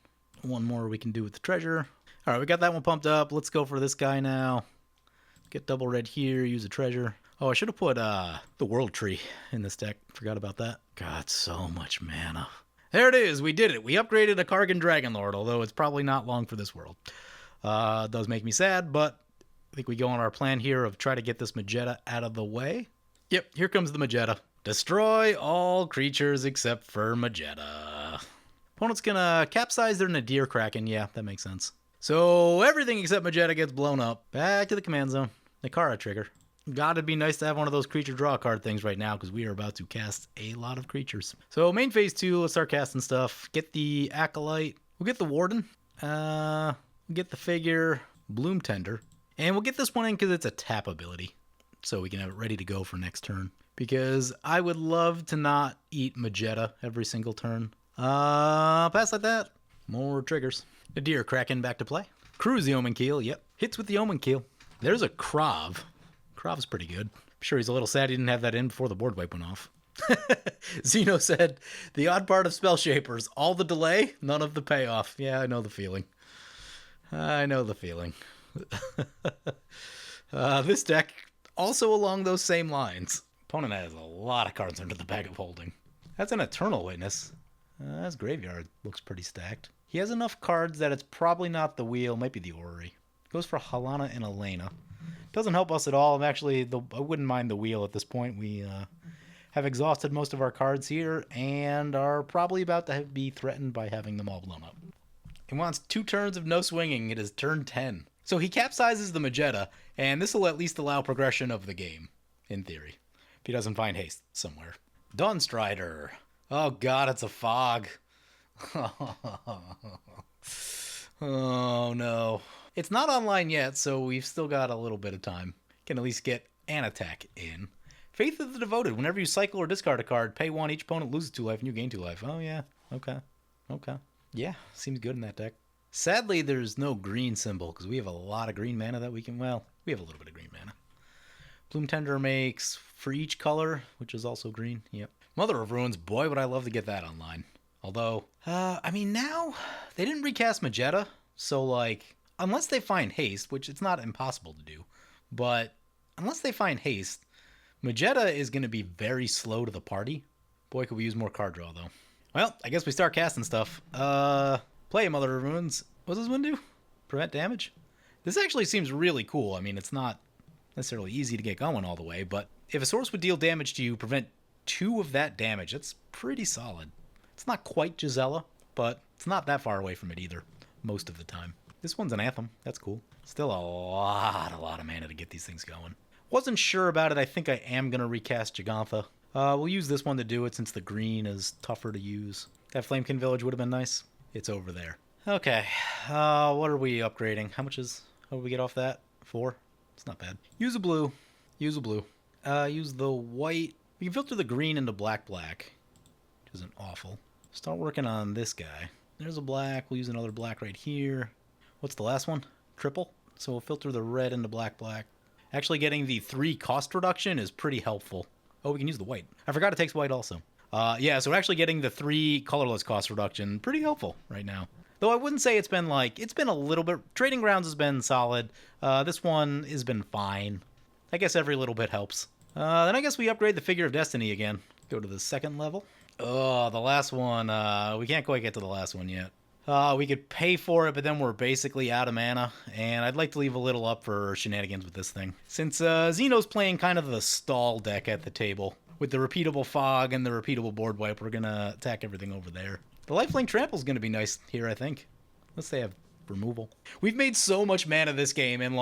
1 more we can do with the treasure. All right, we got that one pumped up. Let's go for this guy now. Get double red here, use a treasure. Oh, I should have put the World Tree in this deck. Forgot about that. God, so much mana. There it is. We did it. We upgraded a Kargan Dragonlord, although it's probably not long for this world. It does make me sad, but I think we go on our plan here of try to get this Magetta out of the way. Yep, here comes the Magetta. Destroy all creatures except for Magetta. Opponent's gonna capsize their Nadir Kraken. Yeah, that makes sense. So everything except Magetta gets blown up. Back to the command zone. Nikara trigger. God, it'd be nice to have one of those creature draw card things right now because we are about to cast a lot of creatures. So main phase 2, let's start casting stuff. Get the Acolyte. We'll get the Warden. We'll get the Figure. Bloom Tender. And we'll get this one in because it's a tap ability. So we can have it ready to go for next turn. Because I would love to not eat Magetta every single turn. Pass like that. More triggers. Nadir Kraken back to play. Cruise the Omenkeel. Yep. Hits with the Omenkeel. There's a Krav. Krav's pretty good. I'm sure he's a little sad he didn't have that in before the board wipe went off. Zeno said, the odd part of Spellshapers, all the delay, none of the payoff. Yeah, I know the feeling. This deck, also along those same lines. Opponent has a lot of cards under the bag of holding. That's an Eternal Witness. That's Graveyard. Looks pretty stacked. He has enough cards that it's probably not the Wheel. Might be the Orrery. Goes for Halana and Elena. Doesn't help us at all. I wouldn't mind the Wheel at this point. We have exhausted most of our cards here and are probably about to be threatened by having them all blown up. He wants 2 turns of no swinging. It is turn 10. So he capsizes the Magetta, and this will at least allow progression of the game, in theory, if he doesn't find haste somewhere. Dawnstrider. Oh god, it's a fog. Oh no. It's not online yet, so we've still got a little bit of time. Can at least get an attack in. Faith of the Devoted. Whenever you cycle or discard a card, pay 1, each opponent loses 2 life, and you gain 2 life. Oh, yeah. Okay. Yeah, seems good in that deck. Sadly, there's no green symbol, because we have a lot of green mana that we can... Well, we have a little bit of green mana. Bloom Tender makes for each color, which is also green. Yep. Mother of Ruins. Boy, would I love to get that online. Although, I mean, now, they didn't recast Magetta, so, like... Unless they find haste, which it's not impossible to do, but unless they find haste, Magetta is going to be very slow to the party. Boy, could we use more card draw, though. Well, I guess we start casting stuff. Play Mother of Ruins. What does this one do? Prevent damage? This actually seems really cool. I mean, it's not necessarily easy to get going all the way, but if a source would deal damage to you, prevent 2 of that damage. That's pretty solid. It's not quite Gisela, but it's not that far away from it either, most of the time. This one's an Anthem. That's cool. Still a lot of mana to get these things going. Wasn't sure about it. I think I am going to recast Jegantha. We'll use this one to do it since the green is tougher to use. That Flamekin Village would have been nice. It's over there. Okay, what are we upgrading? How do we get off that? 4? It's not bad. Use a blue. Use a blue. Use the white. We can filter the green into black, which isn't awful. Start working on this guy. There's a black. We'll use another black right here. What's the last one? Triple. So we'll filter the red into black. Actually getting the 3 cost reduction is pretty helpful. Oh, we can use the white. I forgot it takes white also. Yeah, so actually getting the 3 colorless cost reduction, pretty helpful right now. Though I wouldn't say it's been a little bit, Trading Grounds has been solid. This one has been fine. I guess every little bit helps. Then I guess we upgrade the Figure of Destiny again. Go to the 2nd level. Oh, the last one, we can't quite get to the last one yet. We could pay for it, but then we're basically out of mana, and I'd like to leave a little up for shenanigans with this thing. Since Xeno's playing kind of the stall deck at the table, with the repeatable fog and the repeatable board wipe, we're gonna attack everything over there. The lifelink trample's gonna be nice here, I think. Unless they have removal. We've made so much mana this game, and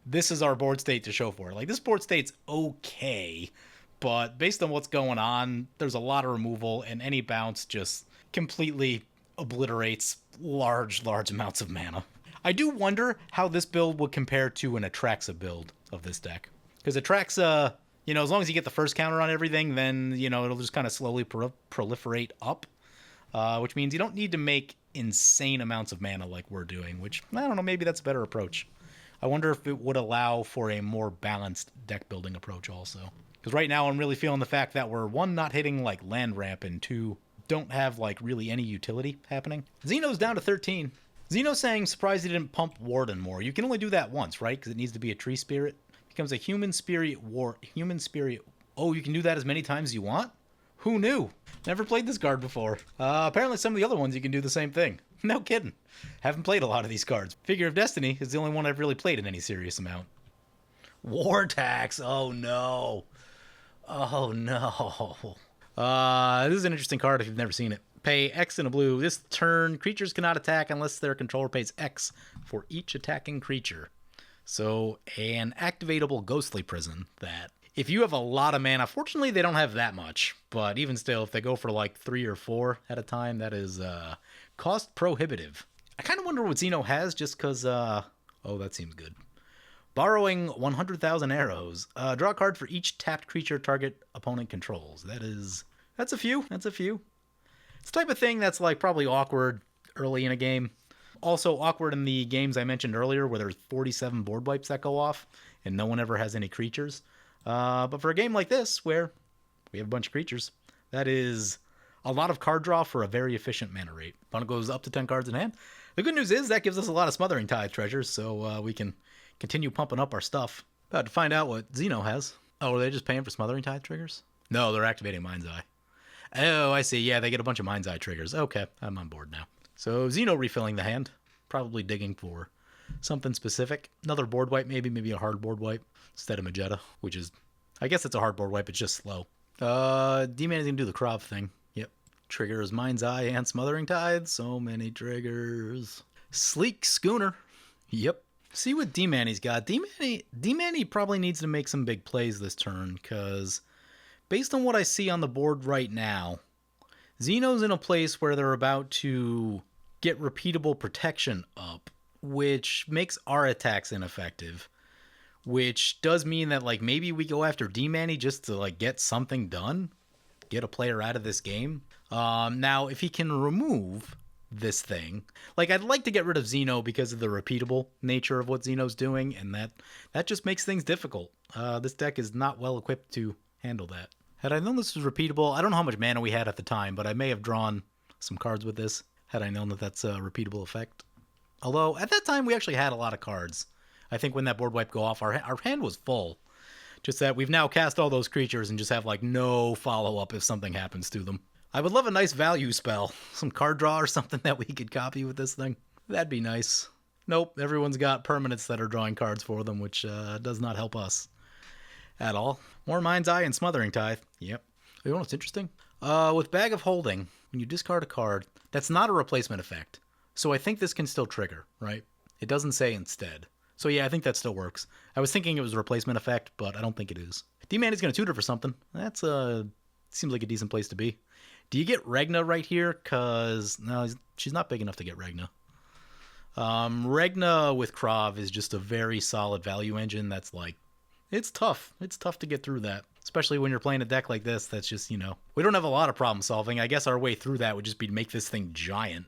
this is our board state to show for it. This board state's okay, but based on what's going on, there's a lot of removal, and any bounce just completely obliterates large amounts of mana. I do wonder how this build would compare to an Atraxa build of this deck. Because Atraxa, as long as you get the first counter on everything, then, it'll just kind of slowly proliferate up. Which means you don't need to make insane amounts of mana like we're doing, which, I don't know, maybe that's a better approach. I wonder if it would allow for a more balanced deck building approach also. Because right now I'm really feeling the fact that we're, 1, not hitting land ramp, and 2, don't have really any utility happening. Xeno's down to 13. Xeno's saying surprised he didn't pump Warden more. You can only do that once, right? Because it needs to be a tree spirit. Becomes a human spirit. Oh, you can do that as many times as you want? Who knew? Never played this card before. Apparently some of the other ones you can do the same thing. No kidding. Haven't played a lot of these cards. Figure of Destiny is the only one I've really played in any serious amount. War Tax. Oh no. Oh no. This is an interesting card if you've never seen it. Pay X in a blue. This turn, creatures cannot attack unless their controller pays X for each attacking creature. So, an activatable Ghostly Prison that, if you have a lot of mana, fortunately they don't have that much, but even still, if they go for 3 or 4 at a time, that is cost prohibitive. I kind of wonder what Xeno has, just because, oh, that seems good. Borrowing 100,000 arrows. Draw a card for each tapped creature target opponent controls. That's a few. It's the type of thing that's probably awkward early in a game. Also awkward in the games I mentioned earlier where there's 47 board wipes that go off and no one ever has any creatures. But for a game like this where we have a bunch of creatures, that is a lot of card draw for a very efficient mana rate. Opponent goes up to 10 cards in hand. The good news is that gives us a lot of Smothering Tithe treasures, so we can continue pumping up our stuff. About to find out what Xeno has. Oh, are they just paying for Smothering Tithe triggers? No, they're activating Mind's Eye. Oh, I see. Yeah, they get a bunch of Mind's Eye triggers. Okay, I'm on board now. So Xeno refilling the hand. Probably digging for something specific. Another board wipe, maybe a hard board wipe instead of Magetta, which is, I guess it's a hard board wipe, it's just slow. D-Man is going to do the Krav thing. Yep. Triggers Mind's Eye and Smothering Tithe. So many triggers. Sleek Schooner. Yep. See what D-Manny's got. D-Manny probably needs to make some big plays this turn, because based on what I see on the board right now, Xeno's in a place where they're about to get repeatable protection up, which makes our attacks ineffective, which does mean that maybe we go after D-Manny just to get something done, get a player out of this game. Now, if he can remove this thing, I'd like to get rid of Xeno because of the repeatable nature of what Xeno's doing, and that just makes things difficult. This deck is not well equipped to handle that. Had I known this was repeatable, I don't know how much mana we had at the time, but I may have drawn some cards with this had I known that that's a repeatable effect. Although, at that time, we actually had a lot of cards. I think when that board wipe go off, our hand was full. Just that we've now cast all those creatures and just have, no follow-up if something happens to them. I would love a nice value spell. Some card draw or something that we could copy with this thing. That'd be nice. Nope, everyone's got permanents that are drawing cards for them, which does not help us at all. More Mind's Eye and Smothering Tithe. Yep. You know what's interesting? With Bag of Holding, when you discard a card, that's not a replacement effect. So I think this can still trigger, right? It doesn't say instead. So yeah, I think that still works. I was thinking it was a replacement effect, but I don't think it is. D-Man is going to tutor for something. That's seems like a decent place to be. Do you get Regna right here? Because no, she's not big enough to get Regna. Regna with Krav is just a very solid value engine that's like, it's tough. It's tough to get through that, especially when you're playing a deck like this that's just, you know, we don't have a lot of problem solving. I guess our way through that would just be to make this thing giant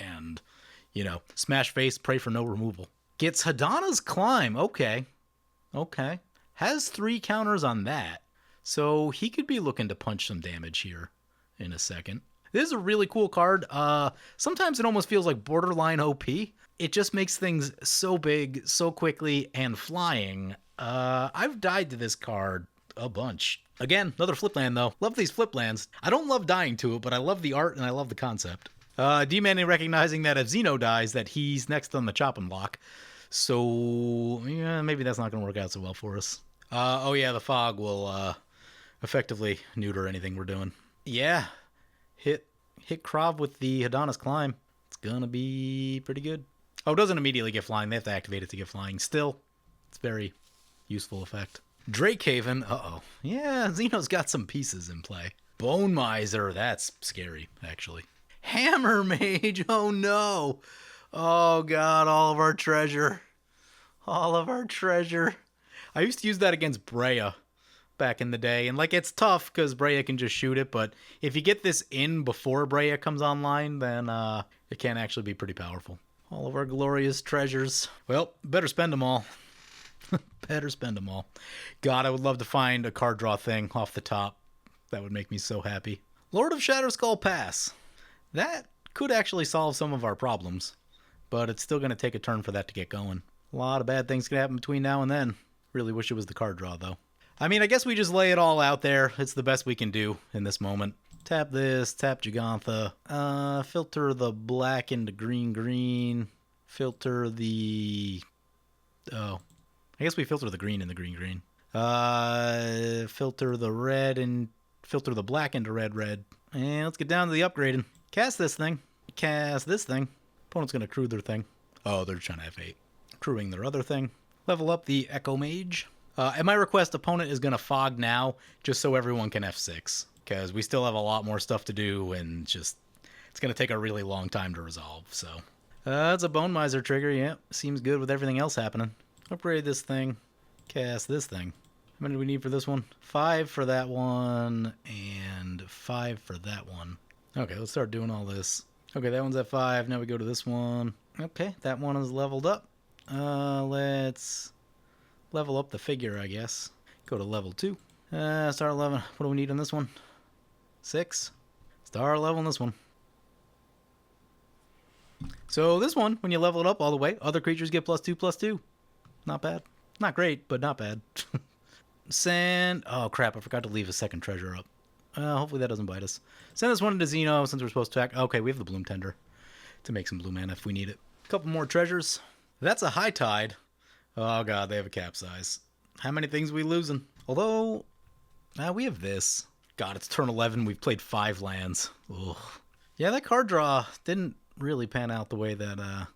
and, you know, smash face, pray for no removal. Gets Hadana's Climb. Okay. Okay. Has 3 counters on that. So he could be looking to punch some damage here in a second. This is a really cool card. Sometimes it almost feels like borderline OP. It just makes things so big, so quickly, and flying. I've died to this card a bunch. Again, another flip land, though. Love these flip lands. I don't love dying to it, but I love the art and I love the concept. D-Manning recognizing that if Xeno dies, that he's next on the chopping block. So, yeah, maybe that's not going to work out so well for us. Oh, yeah, the fog will effectively neuter anything we're doing. Yeah, hit Krav with the Hadana's Climb. It's going to be pretty good. Oh, it doesn't immediately get flying. They have to activate it to get flying. Still, it's very useful effect. Drakehaven. Uh-oh. Yeah, Xeno's got some pieces in play. Bone Miser. That's scary, actually. Hammer Mage. Oh, no. Oh, God. All of our treasure. All of our treasure. I used to use that against Breya back in the day. And, like, it's tough because Breya can just shoot it. But if you get this in before Breya comes online, then it can actually be pretty powerful. All of our glorious treasures. Well, better spend them all. Better spend them all. God, I would love to find a card draw thing off the top. That would make me so happy. Lord of Shatterskull Pass. That could actually solve some of our problems. But it's still going to take a turn for that to get going. A lot of bad things can happen between now and then. Really wish it was the card draw, though. I mean, I guess we just lay it all out there. It's the best we can do in this moment. Tap this, tap Jegantha. Filter the black into green. Filter the... Oh. I guess we filter the green into green. Filter the red and filter the black into red. And let's get down to the upgrading. Cast this thing. Cast this thing. Opponent's going to crew their thing. Oh, they're trying to F8. Crewing their other thing. Level up the Echo Mage. At my request, opponent is going to fog now, just so everyone can F6. Because we still have a lot more stuff to do, and just it's going to take a really long time to resolve. So, that's a Bone Miser trigger. Yep, seems good with everything else happening. Upgrade this thing. Cast this thing. How many do we need for this one? 5 for that one, and 5 for that one. Okay, let's start doing all this. Okay, that one's at 5. Now we go to this one. Okay, that one is leveled up. Let's level up the figure, I guess. Go to level 2. Star 11. What do we need on this one? 6. Star level on this one. So this one, when you level it up all the way, other creatures get +2/+2. Not bad. Not great, but not bad. Send... Oh, crap. I forgot to leave a second treasure up. Hopefully that doesn't bite us. Send this one into Xeno since we're supposed to act. Okay, we have the Bloom Tender to make some blue mana if we need it. A couple more treasures. That's a High Tide. Oh, God, they have a Capsize. How many things are we losing? Although, we have this. God, it's turn 11. We've played 5 lands. Ugh. Yeah, that card draw didn't really pan out the way that I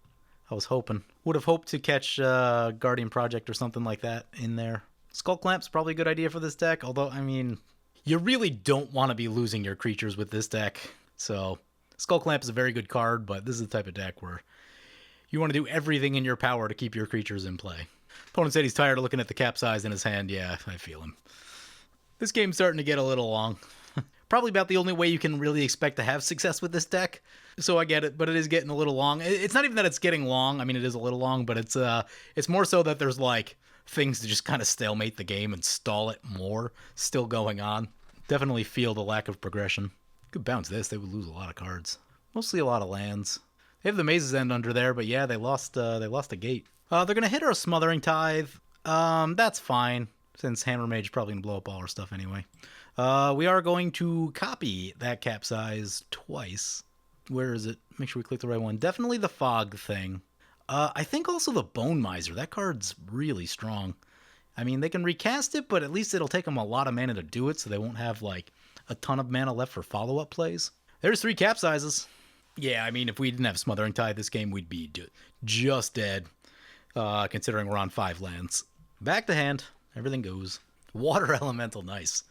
was hoping. Would have hoped to catch Guardian Project or something like that in there. Skull Clamp's probably a good idea for this deck, although, I mean, you really don't want to be losing your creatures with this deck. So, Skull Clamp is a very good card, but this is the type of deck where you want to do everything in your power to keep your creatures in play. Opponent said he's tired of looking at the Capsize in his hand. Yeah, I feel him. This game's starting to get a little long. Probably about the only way you can really expect to have success with this deck. So I get it, but it is getting a little long. It's not even that it's getting long. I mean, it is a little long, but it's more so that there's like things to just kind of stalemate the game and stall it more still going on. Definitely feel the lack of progression. Could bounce this. They would lose a lot of cards. Mostly a lot of lands. They have the Maze's End under there, but yeah, they lost a gate. They're going to hit our Smothering Tithe. That's fine, since Hammer Mage is probably going to blow up all our stuff anyway. We are going to copy that Capsize twice. Where is it? Make sure we click the right one. Definitely the Fog thing. I think also the Bone Miser. That card's really strong. I mean, they can recast it, but at least it'll take them a lot of mana to do it, so they won't have, like, a ton of mana left for follow-up plays. There's 3 Capsizes. Yeah, I mean, if we didn't have Smothering Tithe this game, we'd be just dead, considering we're on 5 lands. Back to hand. Everything goes. Water Elemental, nice.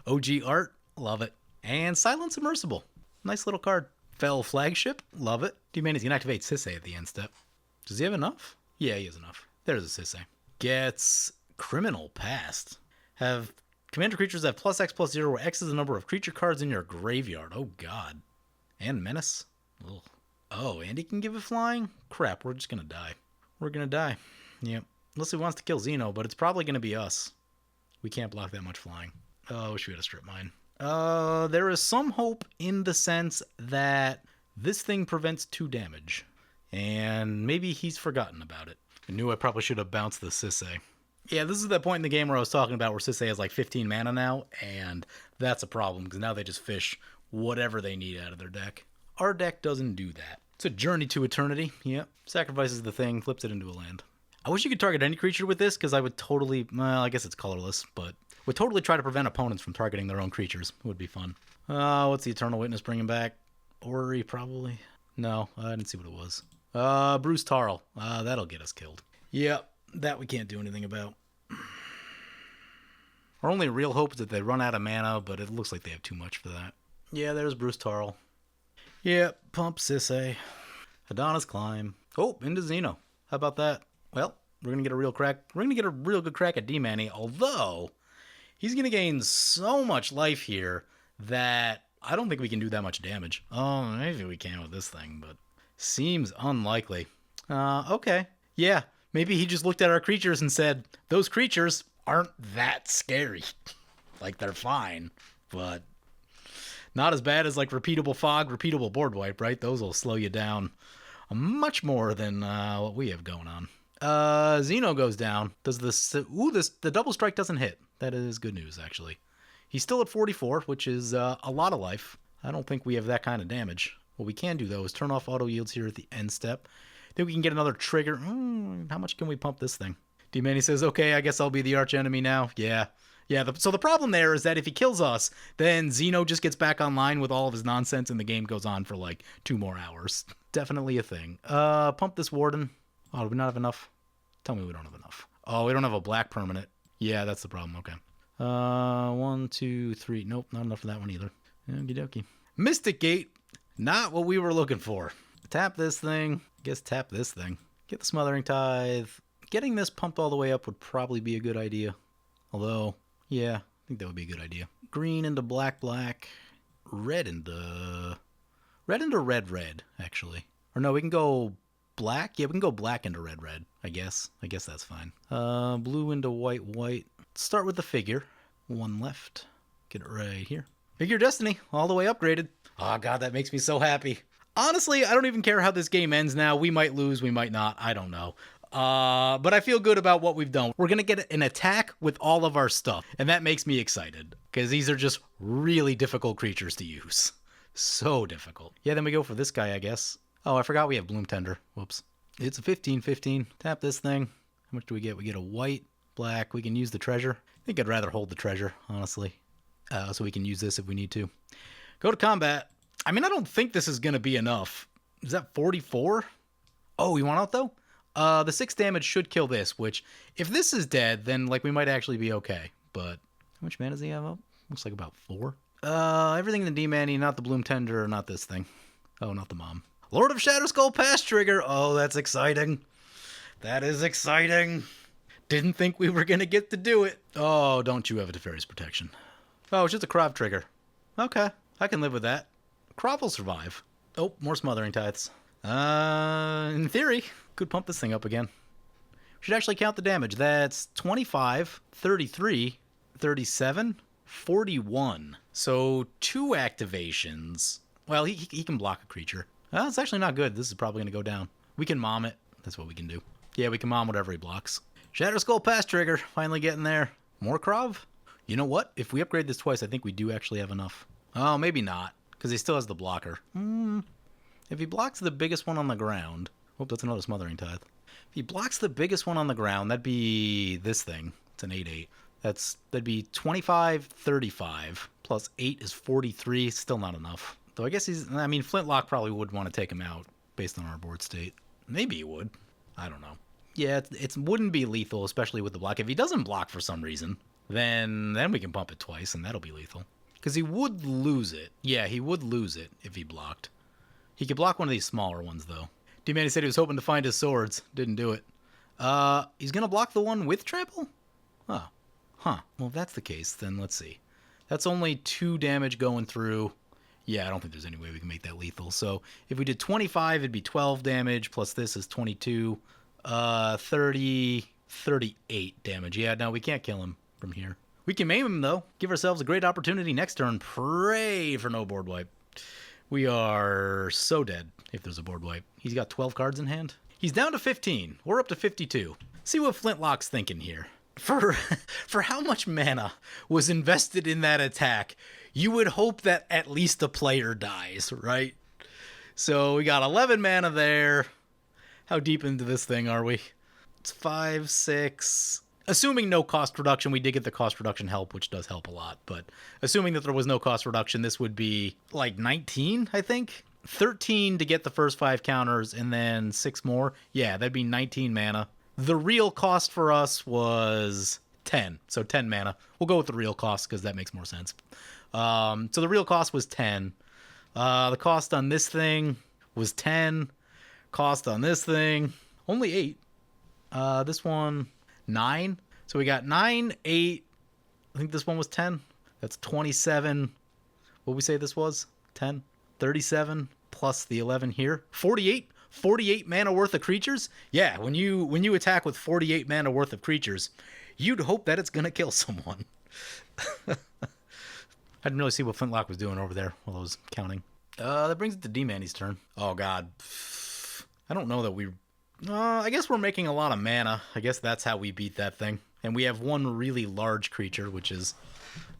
OG art, love it. And Silent Submersible, nice little card. Fell Flagship, love it. D-Man is going to activate Sisay at the end step. Does he have enough? Yeah, he has enough. There's a Sisay. Gets Criminal Past. Have commander creatures have +X/+0, where X is the number of creature cards in your graveyard. Oh, God. And Menace. Ugh. Oh, and he can give it flying? Crap, we're just going to die. We're going to die. Yep. Unless he wants to kill Xeno, but it's probably going to be us. We can't block that much flying. Oh, I wish we had a strip mine. There is some hope in the sense that this thing prevents 2 damage. And maybe he's forgotten about it. I knew I probably should have bounced the Sisay. Yeah, this is that point in the game where I was talking about where Sisay has like 15 mana now, and that's a problem, because now they just fish whatever they need out of their deck. Our deck doesn't do that. It's a Journey to Eternity. Yep. Sacrifices the thing, flips it into a land. I wish you could target any creature with this, because I would totally, well, I guess it's colorless, but would totally try to prevent opponents from targeting their own creatures. It would be fun. What's the Eternal Witness bringing back? Ori, probably? No, I didn't see what it was. Bruce Tarl. That'll get us killed. Yep, that we can't do anything about. Our only real hope is that they run out of mana, but it looks like they have too much for that. Yeah, there's Bruce Tarl. Yep, pump Sisay. Adonis Climb. Oh, into Xeno. How about that? Well, we're going to get a real crack. We're going to get a real good crack at D-Manny, although he's going to gain so much life here that I don't think we can do that much damage. Oh, maybe we can with this thing, but seems unlikely. Okay. Yeah, maybe he just looked at our creatures and said, those creatures aren't that scary. Like, they're fine, but not as bad as, like, Repeatable Fog, Repeatable Board Wipe, right? Those will slow you down much more than what we have going on. Xeno goes down. Does this... Ooh, the double strike doesn't hit. That is good news, actually. He's still at 44, which is a lot of life. I don't think we have that kind of damage. What we can do, though, is turn off auto yields here at the end step. Then we can get another trigger. How much can we pump this thing? D-Manny says, okay, I guess I'll be the arch enemy now. Yeah. So the problem there is that if he kills us, then Xeno just gets back online with all of his nonsense and the game goes on for like 2 more hours. Definitely a thing. Pump this Warden. Oh, do we not have enough? Tell me we don't have enough. Oh, we don't have a black permanent. Yeah, that's the problem. Okay. 1, 2, 3. Nope, not enough for that one either. Okie dokie. Mystic Gate. Not what we were looking for. Tap this thing. I guess tap this thing. Get the Smothering Tithe. Getting this pumped all the way up would probably be a good idea. Although, yeah, I think that would be a good idea. Green into black, red into red, actually. Or no, we can go black. Yeah, we can go black into red, I guess. I guess that's fine. Blue into white. Start with the figure. 1 left. Get it right here. Figure Destiny, all the way upgraded. Oh, God, that makes me so happy. Honestly, I don't even care how this game ends now. We might lose, we might not. I don't know. But I feel good about what we've done. We're going to get an attack with all of our stuff, and that makes me excited, because these are just really difficult creatures to use. So difficult. Yeah, then we go for this guy, I guess. Oh, I forgot we have Bloom Tender. Whoops. It's a 15/15. Tap this thing. How much do we get? We get a white, black. We can use the treasure. I think I'd rather hold the treasure, honestly. So we can use this if we need to. Go to combat. I mean, I don't think this is going to be enough. Is that 44? Oh, you want out, though? The 6 damage should kill this, which, if this is dead, then, like, we might actually be okay. But, how much mana does he have up? Looks like about 4. Everything in the D-Manny, not the Bloom Tender, not this thing. Oh, not the mom. Lord of Shatterskull Pass Trigger. Oh, that's exciting. That is exciting. Didn't think we were going to get to do it. Oh, don't you have a Teferi's Protection. Oh, it's just a Krav trigger. Okay, I can live with that. Krav will survive. Oh, more Smothering Tithes. In theory, could pump this thing up again. We should actually count the damage. That's 25, 33, 37, 41. So 2 activations. Well, he can block a creature. It's actually not good. This is probably going to go down. We can mom it. That's what we can do. Yeah, we can mom whatever he blocks. Shatterskull Pass Trigger. Finally getting there. More Krav? You know what? If we upgrade this twice, I think we do actually have enough. Oh, maybe not, because he still has the blocker. If he blocks the biggest one on the ground... Oh, that's another Smothering Tithe. If he blocks the biggest one on the ground, that'd be this thing. It's an 8/8. That'd be 25, 35, plus 8 is 43. Still not enough. Though I guess Flintlock probably would want to take him out, based on our board state. Maybe he would. I don't know. Yeah, it wouldn't be lethal, especially with the block. If he doesn't block for some reason... Then we can pump it twice, and that'll be lethal. Because he would lose it. Yeah, he would lose it if he blocked. He could block one of these smaller ones, though. D-Manny said he was hoping to find his swords. Didn't do it. He's going to block the one with trample? Oh. Huh. Well, if that's the case, then let's see. That's only 2 damage going through. Yeah, I don't think there's any way we can make that lethal. So if we did 25, it'd be 12 damage, plus this is 22. 38 damage. Yeah, no, we can't kill him from here. We can maim him, though. Give ourselves a great opportunity next turn. Pray for no board wipe. We are so dead if there's a board wipe. He's got 12 cards in hand. He's down to 15. We're up to 52. See what Flintlock's thinking here. For how much mana was invested in that attack, you would hope that at least a player dies, right? So we got 11 mana there. How deep into this thing are we? It's 5, 6. Assuming no cost reduction, we did get the cost reduction help, which does help a lot. But assuming that there was no cost reduction, this would be like 19, I think. 13 to get the first 5 counters, and then 6 more. Yeah, that'd be 19 mana. The real cost for us was 10, so 10 mana. We'll go with the real cost because that makes more sense. So the real cost was 10. The cost on this thing was 10. Cost on this thing, only 8. This one, 9. So we got 9, 8. I think this one was 10. That's 27. What we say this was? 10? 37 plus the 11 here. 48? 48 mana worth of creatures? Yeah, when you attack with 48 mana worth of creatures, you'd hope that it's going to kill someone. I didn't really see what Flintlock was doing over there while I was counting. That brings it to D-Manny's turn. Oh, God. I don't know that we... I guess we're making a lot of mana. I guess that's how we beat that thing. And we have one really large creature, which is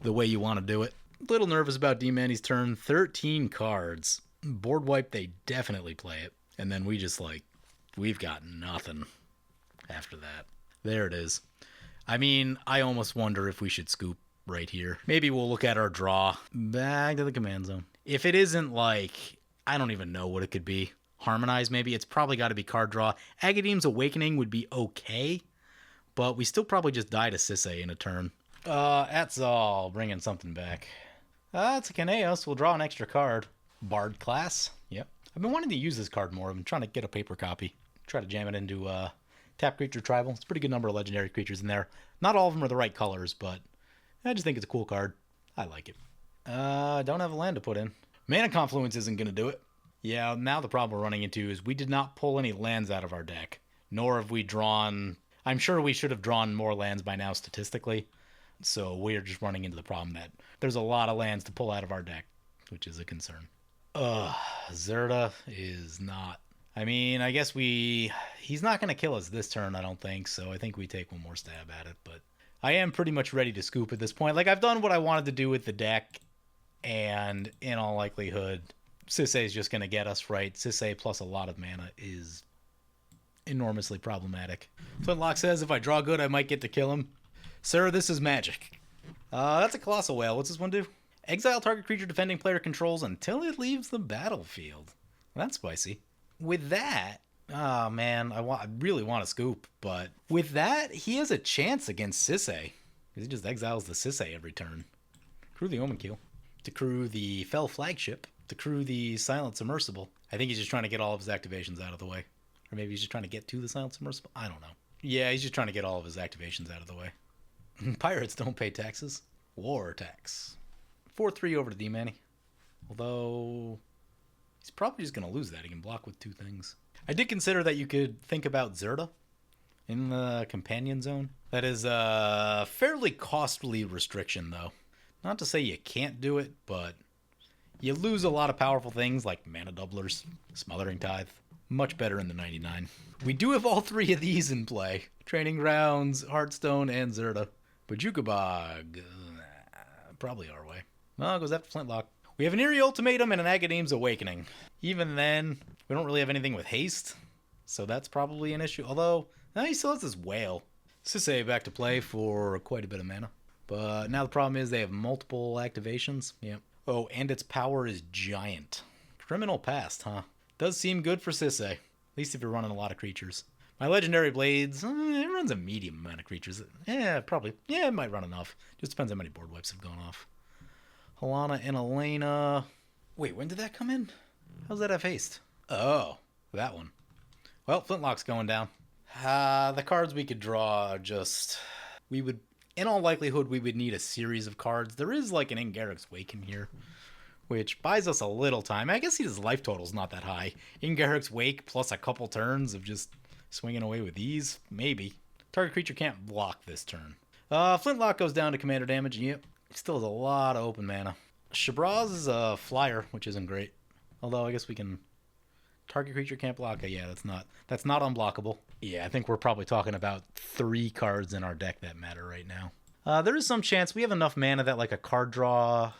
the way you want to do it. A little nervous about D-Manny's turn. 13 cards. Board wipe, they definitely play it. And then we just, we've got nothing after that. There it is. I mean, I almost wonder if we should scoop right here. Maybe we'll look at our draw. Back to the command zone. If it isn't, I don't even know what it could be. Harmonize, maybe. It's probably got to be card draw. Agadeem's Awakening would be okay, but we still probably just die to Sisay in a turn. That's all. Bringing something back. It's a Kaneos. We'll draw an extra card. Bard class. Yep. I've been wanting to use this card more. I've been trying to get a paper copy. Try to jam it into Tap Creature Tribal. It's a pretty good number of legendary creatures in there. Not all of them are the right colors, but I just think it's a cool card. I like it. Don't have a land to put in. Mana Confluence isn't going to do it. Yeah, now the problem we're running into is we did not pull any lands out of our deck. Nor have we drawn... I'm sure we should have drawn more lands by now statistically. So we're just running into the problem that there's a lot of lands to pull out of our deck, which is a concern. Zerda is not... I mean, I guess he's not going to kill us this turn, I don't think, so I think we take one more stab at it, but I am pretty much ready to scoop at this point. I've done what I wanted to do with the deck, and in all likelihood, Sisay's just going to get us right. Sisay plus a lot of mana is enormously problematic. Flintlock says if I draw good, I might get to kill him. Sir, this is magic. That's a Colossal Whale. What's this one do? Exile target creature defending player controls until it leaves the battlefield. That's spicy. With that, oh man, I really want to scoop, but with that, he has a chance against Sisay. Because he just exiles the Sisay every turn. Crew the Omenkeel. To crew the Fell Flagship. To crew the Silent Submersible. I think he's just trying to get all of his activations out of the way. Or maybe he's just trying to get to the Silent Submersible. I don't know. Yeah, he's just trying to get all of his activations out of the way. Pirates don't pay taxes. War tax. 4-3 over to D-Manny. Although, he's probably just going to lose that. He can block with 2 things. I did consider that you could think about Zerda in the companion zone. That is a fairly costly restriction, though. Not to say you can't do it, but you lose a lot of powerful things like Mana Doublers, Smothering Tithe. Much better in the 99. We do have all 3 of these in play. Training Grounds, Hearthstone, and Zerda. But Jukabog, probably our way. Well, it goes after Flintlock. We have an Eerie Ultimatum and an Agadeem's Awakening. Even then, we don't really have anything with haste, so that's probably an issue. Although, he still has this Whale. Sisay back to play for quite a bit of mana. But now the problem is they have multiple activations. Yep. Oh, and its power is giant. Criminal Past, huh? Does seem good for Sisay. At least if you're running a lot of creatures. My Legendary Blades, it runs a medium amount of creatures. Yeah, probably. Yeah, it might run enough. Just depends how many board wipes have gone off. Halana and Elena. Wait, when did that come in? How's that have haste? Oh, that one. Well, Flintlock's going down. The cards we could draw are just... We would... In all likelihood, we would need a series of cards. There is like an Ingarrick's Wake in here, which buys us a little time. I guess his life total's not that high. Ingarrick's Wake plus a couple turns of just swinging away with these? Maybe. Target creature can't block this turn. Flintlock goes down to commander damage. Yep. Still has a lot of open mana. Shabraz is a flyer, which isn't great. Although I guess we can... Target creature can't block it. Yeah, that's not unblockable. Yeah, I think we're probably talking about 3 cards in our deck that matter right now. There is some chance we have enough mana that like a card draw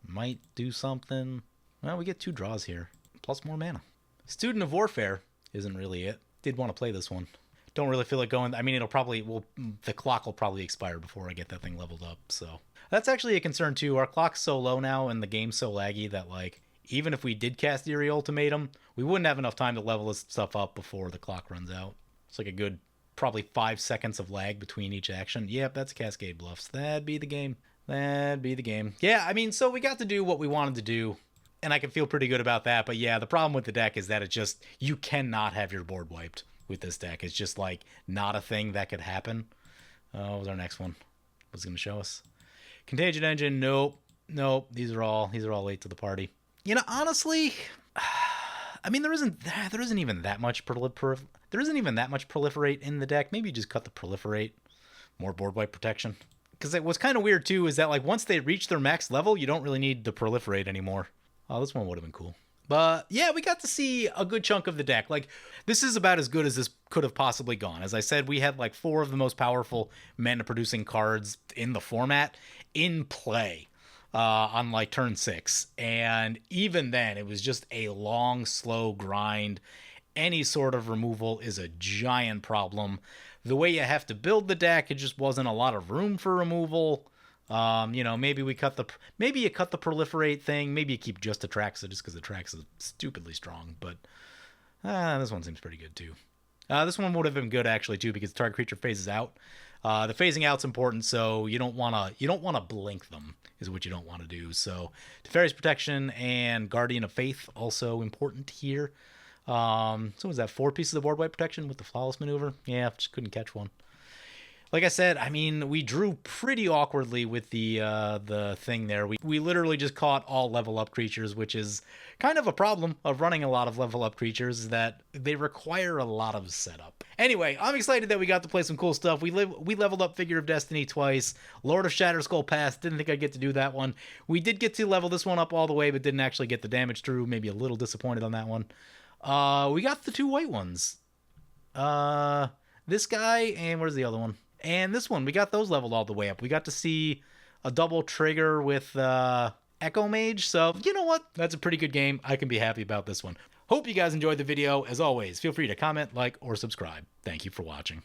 might do something. Well, we get 2 draws here, plus more mana. Student of Warfare isn't really it. Did want to play this one. Don't really feel like going. I mean, the clock will probably expire before I get that thing leveled up. So that's actually a concern too. Our clock's so low now and the game's so laggy that like, even if we did cast Eerie Ultimatum, we wouldn't have enough time to level this stuff up before the clock runs out. It's like a good, probably 5 seconds of lag between each action. Yep, that's Cascade Bluffs. That'd be the game. That'd be the game. Yeah, I mean, so we got to do what we wanted to do, and I can feel pretty good about that. But yeah, the problem with the deck is that it just, you cannot have your board wiped with this deck. It's just like not a thing that could happen. What was our next one? What's it going to show us? Contagion Engine, nope. These are all late to the party. You know, honestly, I mean, there isn't even that much proliferate in the deck. Maybe you just cut the proliferate, more board wipe protection. Because what's kind of weird too is that like once they reach their max level, you don't really need the proliferate anymore. Oh, this one would have been cool. But yeah, we got to see a good chunk of the deck. Like, this is about as good as this could have possibly gone. As I said, we had like 4 of the most powerful mana producing cards in the format in play. On like turn 6, and even then it was just a long, slow grind. Any sort of removal is a giant problem. The way you have to build the deck, it just wasn't a lot of room for removal. You know, maybe you cut the proliferate thing. Maybe you keep just Atraxa just because Atraxa is stupidly strong. But this one seems pretty good too. This one would have been good actually too because target creature phases out. The phasing out's important, so you don't wanna blink them is what you don't want to do. So Teferi's Protection and Guardian of Faith also important here. So was that 4 pieces of board wipe protection with the Flawless Maneuver? Yeah, just couldn't catch one. Like I said, I mean, we drew pretty awkwardly with the thing there. We literally just caught all level up creatures, which is kind of a problem of running a lot of level up creatures, that they require a lot of setup. Anyway, I'm excited that we got to play some cool stuff. We leveled up Figure of Destiny twice. Lord of Shatterskull Pass, didn't think I'd get to do that one. We did get to level this one up all the way, but didn't actually get the damage through. Maybe a little disappointed on that one. We got the 2 white ones. This guy, and where's the other one? And this one, we got those leveled all the way up. We got to see a double trigger with Echo Mage. So, you know what? That's a pretty good game. I can be happy about this one. Hope you guys enjoyed the video. As always, feel free to comment, like, or subscribe. Thank you for watching.